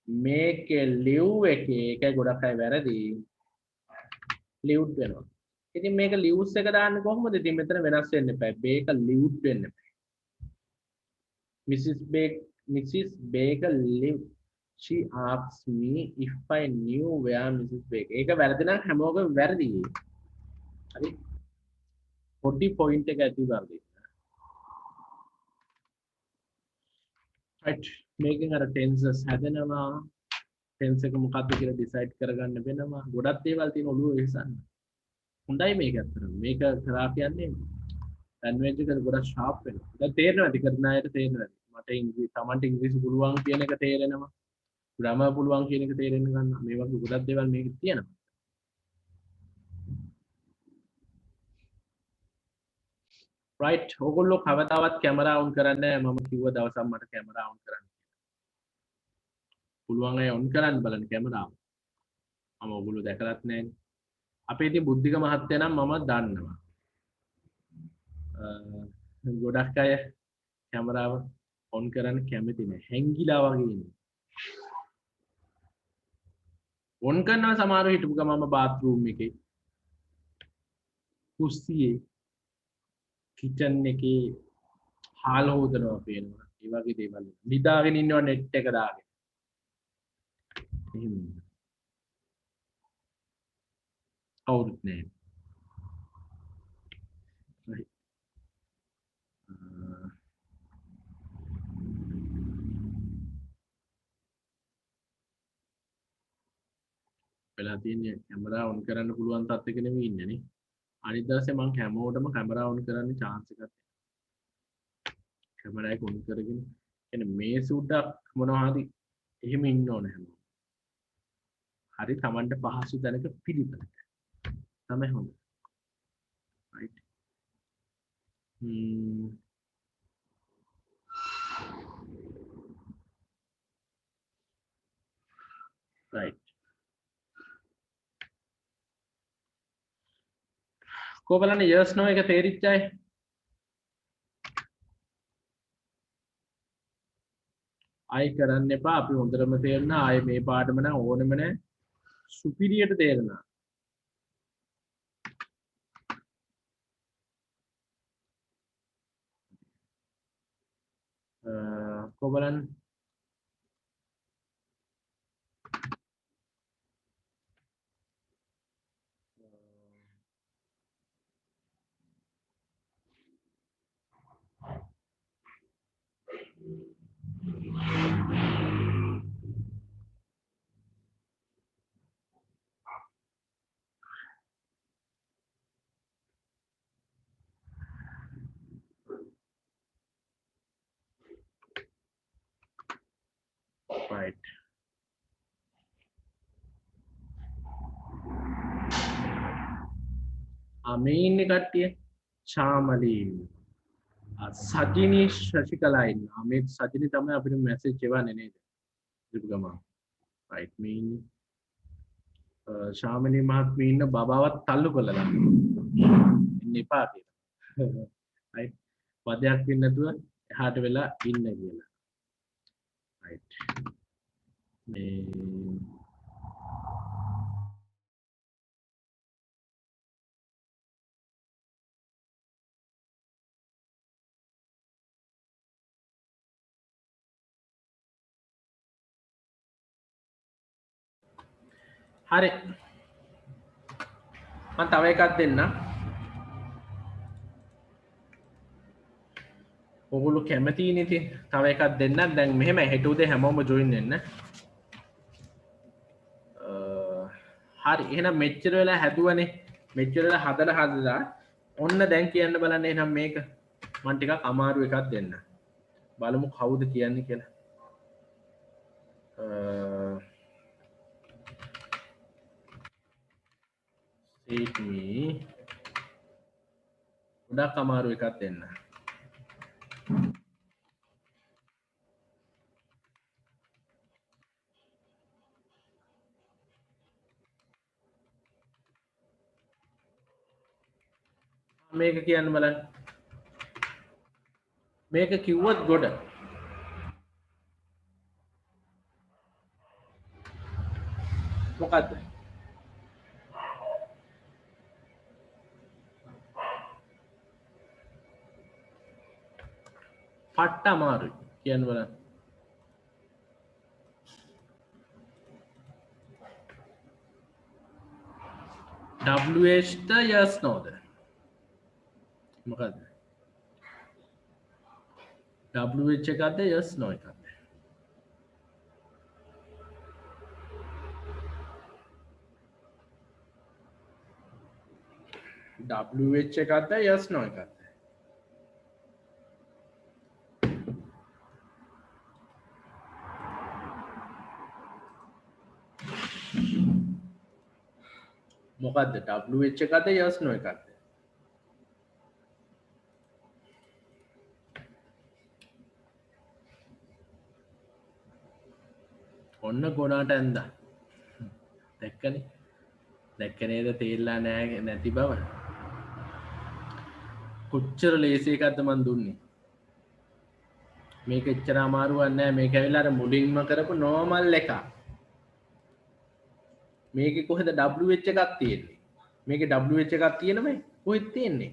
මේකේ live එකේ ඒකයි ගොඩක් අය වැරදි lived වෙනවා ඉතින් මේක lives එක දාන්න කොහොමද ඉතින් මෙතන වෙනස් වෙන්න එපා මේක lived වෙන්න එපා Mrs. Baker lived she asked me if I knew where Mrs. Baker ඒක වැරදි නම් හැමෝගම වැරදි හරි පොඩි පොයින්ට් එක ඇති වර්ධි right මේකෙන් අර ටෙන්සස් හැදෙනවා ටෙන්ස් එක මොකක්ද කියලා ඩිසයිඩ් කරගන්න වෙනවා ගොඩක් දේවල් තියෙන ඔළුව වෙහසන්න හොඳයි මේක අතර මේක කරා කියන්නේ ලැන්ග්වේජ් එක ගොඩක් ෂාප් වෙනවා දැන් තේරෙනවද කරන අයට තේරෙනවද මට ඉංග්‍රීසි තමන්ට ඉංග්‍රීසි පුළුවන් කියන එක තේරෙනවා ග්‍රාමර් පුළුවන් කියන එක තේරෙන්න ගන්නවා මේ වගේ ගොඩක් දේවල් මේකේ තියෙනවා right ඕගොල්ලෝ කවදාවත් කැමරා ඔන් කරන්නේ නැහැ මම කිව්ව දවසක් මට කැමරා ඔන් කරන්න පුළුවන් අය ඔන් කරන්න බලන්න කැමරාව මම ඕගොල්ලෝ දැකලත් නැහැ අපේ ඉතින් බුද්ධික මහත්තයා නම් මම දන්නවා ගොඩක් අය කැමරාව ඔන් කරන්න කැමති නැහැ හැංගිලා වගේ ඉන්නේ ඔන් කරනවා සමහරව හිටපු ගමම බාත්රූම් එකේ කුස්සියේ කිචන් එකේ හාල් හොදනවා පේනවා ඒ වගේ දේවල් නිදාගෙන ඉන්නවා නෙට් එක දාගෙන එහෙම කවුරුත් නැහැ right වෙලා තියෙන්නේ කැමරා ඔන් කරන්න පුළුවන් තත්ත්වෙක නෙමෙයි ඉන්නේ නේ අනිත් දවසේ මම හැමෝටම කැමරා ඔන් කරන්න chance එකක් කැමරා එක ඔන් කරගෙන එන්නේ මේ සුඩක් මොනවා හරි එහෙම ඉන්න ඕන හැමෝම හරි Tamanට පහසු දැනක පිළිපදට තමයි හොඳ right right को බලන්න yes no එක තේරිච්ච අය ආයි කරන්න එපා අපි හොඳටම තේරෙනවා ආයි මේ පාඩම නම් ඕනෙම නැහැ සුපිරියට තේරෙනවා को බලන්න right මේ ඉන්නේ කට්ටිය ශාමලී සජිනී ශශිකලා ඉන්නවා මේ සජිනී තමයි අපිට මැසේජ් එවන්නේ නේද දීපු ගමන් right මේ ඉන්නේ ශාමලී මහත්මිය ඉන්න බබාවත් තල්ලු කරලා ගන්න ඉන්න එපා කියලා right පදයක් වෙන්න නැතුව එහාට වෙලා ඉන්න කියලා right මේ හරි මම තව එකක් දෙන්න ඔගොල්ලෝ කැමතිනේ ඉතින් තව එකක් දෙන්න දැන් මෙහෙම හෙට උදේ හැමෝම ජොයින් වෙන්න හරි එහෙනම් මෙච්චර වෙලා හැදුවනේ මෙච්චර වෙලා හදලා ඔන්න දැන් කියන්න බලන්න එහෙනම් මේක මම ටිකක් අමාරු එකක් දෙන්න බලමු කවුද කියන්නේ කියලා Seat me ගොඩක් අමාරු එකක් දෙන්න මේක කියන්න බලන්න මේක කිව්වොත් ගොඩ මොකද්ද? පට්ට අමාරුයි කියන්න බලන්න. WH ද yes නොද? මොකද්ද? WH එකක්ද yes no එකක්ද? WH එකක්ද yes no එකක්ද? මොකද්ද? WH එකක්ද yes no එකක්ද? ඔන්න ගොනාට ඇන්දා. දැක්කනේ? දැක්ක නේද තේරලා නැති බව? කොච්චර ලේසි එකක්ද මන් දුන්නේ. මේක එච්චර අමාරුවක් නෑ. මේක ඇවිල්ලා අර මුලින්ම කරපු normal එක. මේකේ කොහෙද WH එකක් තියෙන්නේ? මේකේ WH එකක් තියෙනමයි. කොහෙද තියෙන්නේ?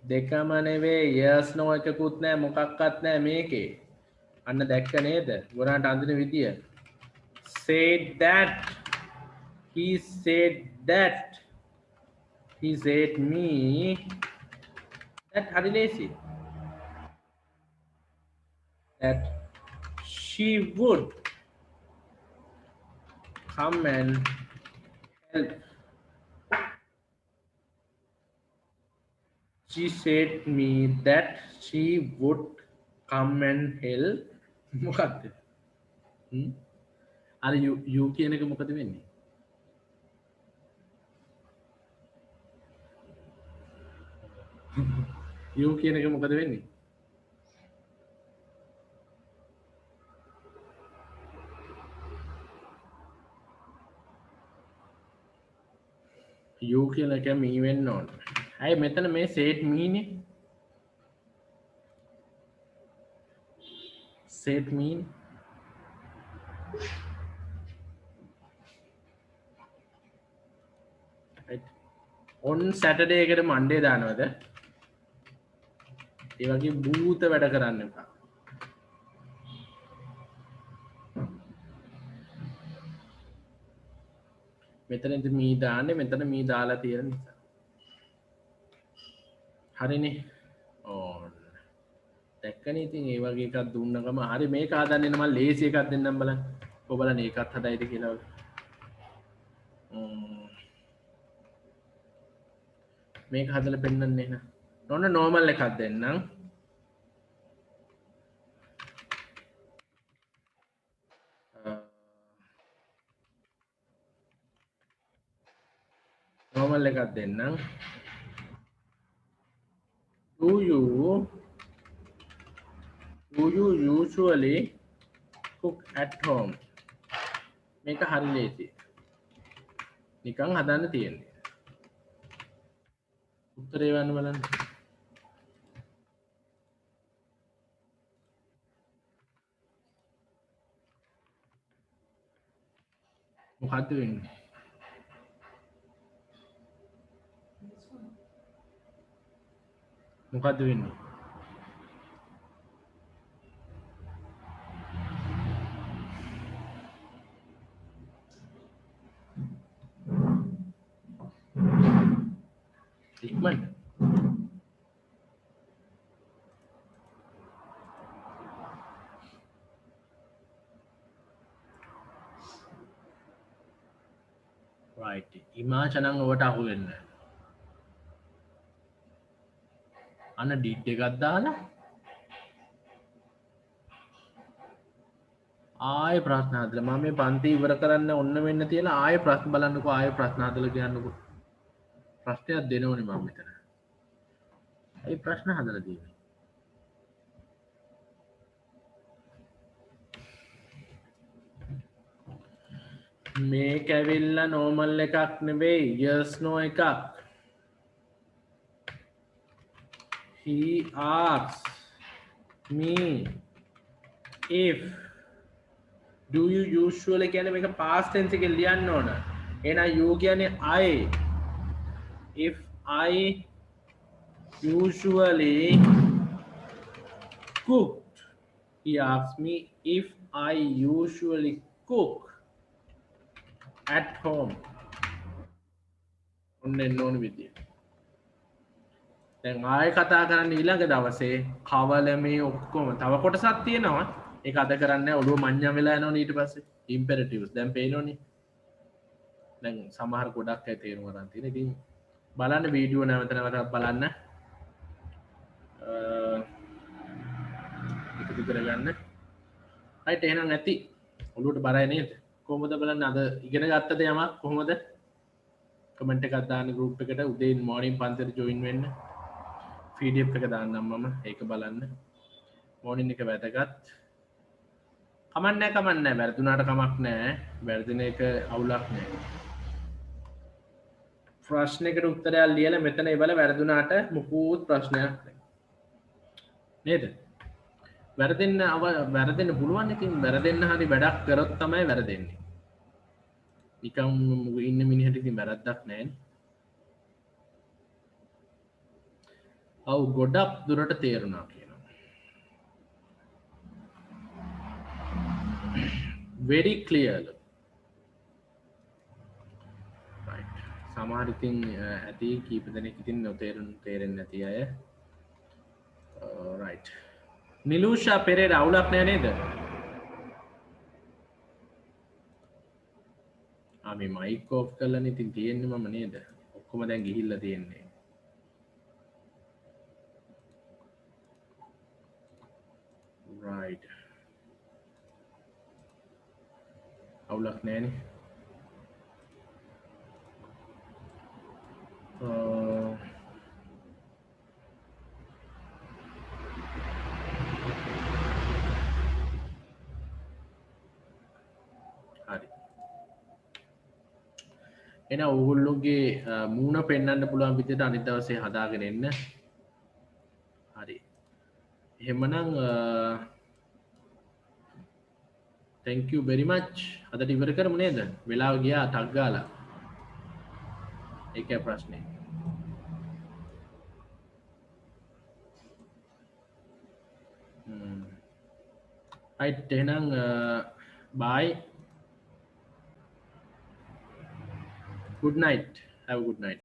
දෙකම නෙවෙයි yes no එකකුත් නෑ මොකක්වත් නෑ මේකේ. අන්න දැක්ක නේද? ගොනාට අඳින විදිය. Said that. He said that. He said me. That හරි ලේසි. That she would come and help. She said me that she would come and help. මොකක්ද? අර you කියන එක මොකද වෙන්නේ? you කියන එක මොකද වෙන්නේ? you කියන එක me වෙන්න ඕන. ඇයි මෙතන මේ said me නේ? said me on Saturday එකට Monday දානවද? ඒ වගේ භූත වැඩ කරන්න එපා. මෙතනදී මේ දාන්නේ මෙතන මේ දාලා තියෙන නිසා. හරිනේ. ඕන්න. දැක්කනේ ඉතින් ඒ වගේ එකක් දුන්න ගම හරි මේක හදන්නේ නම් ලේසි එකක් දෙන්නම් බලන්න. ඔබලන් ඒකත් හදයිද කියලා. මේක හදලා පෙන්නන්නේ නේ. ඔන්න normal එකක් දෙන්නම්. normal එකක් දෙන්නම්. Do you usually cook at home? මේක හරි ලේසි. නිකන් හදන්න තියෙන්නේ. උත්තරේ වන්න බලන්න. මොකද්ද වෙන්නේ? මොකද්ද වෙන්නේ? ඉක්මනට right ඉමාචනං ඔබට අහු වෙන්න අන්න ඩිට් එකක් දාලා ආයෙ ප්‍රශ්න හදලා මම මේ පන්ති ඉවර කරන්න ඔන්න වෙන්න තියලා ආයෙ ප්‍රශ්න බලන්නකෝ ආයෙ ප්‍රශ්න හදලා කියන්නකෝ ප්‍රශ්නයක් දෙනවනේ මම මෙතන ඒ ප්‍රශ්න හදලා තියෙන්නේ මේක ඇවිල්ලා normal එකක් නෙවෙයි yes no එකක් he asks me if do you usually කියන්නේ මේක past tense එකෙන් ලියන්න ඕන. එහෙනම් you කියන්නේ I. If I usually cooked, he asked me if I usually cook at home. ඔන්න එන්න ඕන විදිය. දැන් ආයෙ කතා කරන්න ඊළඟ දවසේ කවල මේ ඔක්කොම තව කොටසක් තියෙනවා. ඒක අද කරන්නේ ඔළුව මඤ්ඤම් වෙලා යනවනේ ඊට පස්සේ. imperatives දැන් පේනෝනේ. දැන් සමහර ගොඩක් අය තේරුම් ගන්න තියෙන. ඉතින් බලන්න වීඩියෝ නැවත නැවතත් බලන්න. එකතු කරගන්න. right එහෙනම් ඇති. ඔළුවට බරයි නේද? කොහොමද බලන්න අද ඉගෙන ගත්තද යමක් කොහොමද? කමෙන්ට් එකක් දාන්න group එකට උදේ morning පන්තියට join වෙන්න. PDF එක දාන්නම් මම ඒක බලන්න. morning එක වැදගත්. කමක් නැහැ වැරදුනාට කමක් නැහැ. වැරදින එක අවුලක් නැහැ. ප්‍රශ්නයකට උත්තරයක් ලියලා මෙතන ඉවල වැරදුනාට මුකුත් ප්‍රශ්නයක් නැහැ. නේද? වැරදෙන්න පුළුවන්. ඉතින් වැරදෙන්න හරි වැඩක් කරොත් තමයි වැරදෙන්නේ. නිකම් ඉන්න මිනිහට ඉතින් වැරද්දක් නැහැ. ඔව් ගොඩක් දුරට තේරුණා කියනවා. very clearly. right. සමහර ඉතින් ඇති කීප දෙනෙක් ඉතින් තේරෙන්නේ නැති අය. right. නිලූෂා පෙරේරා අවුලක් නෑ නේද? මේ මයික් ඔෆ් කරලානේ ඉතින් තියෙන්නේ මම නේද? ඔක්කොම දැන් ගිහිල්ලා තියෙන්නේ. right. අවුලක් නෑනේ. හරි. එන ඕගොල්ලෝගේ මූණ පෙන්වන්න පුළුවන් විදිහට අනිත් දවසේ හදාගෙන එන්න. හරි. එහෙමනම් thank you very much. අදට ඉවර කරමු නේද? වෙලාව ගියා ටක් ගාලා. ඒකයි ප්‍රශ්නේ. right එහෙනම් bye. Good night. Have a good night.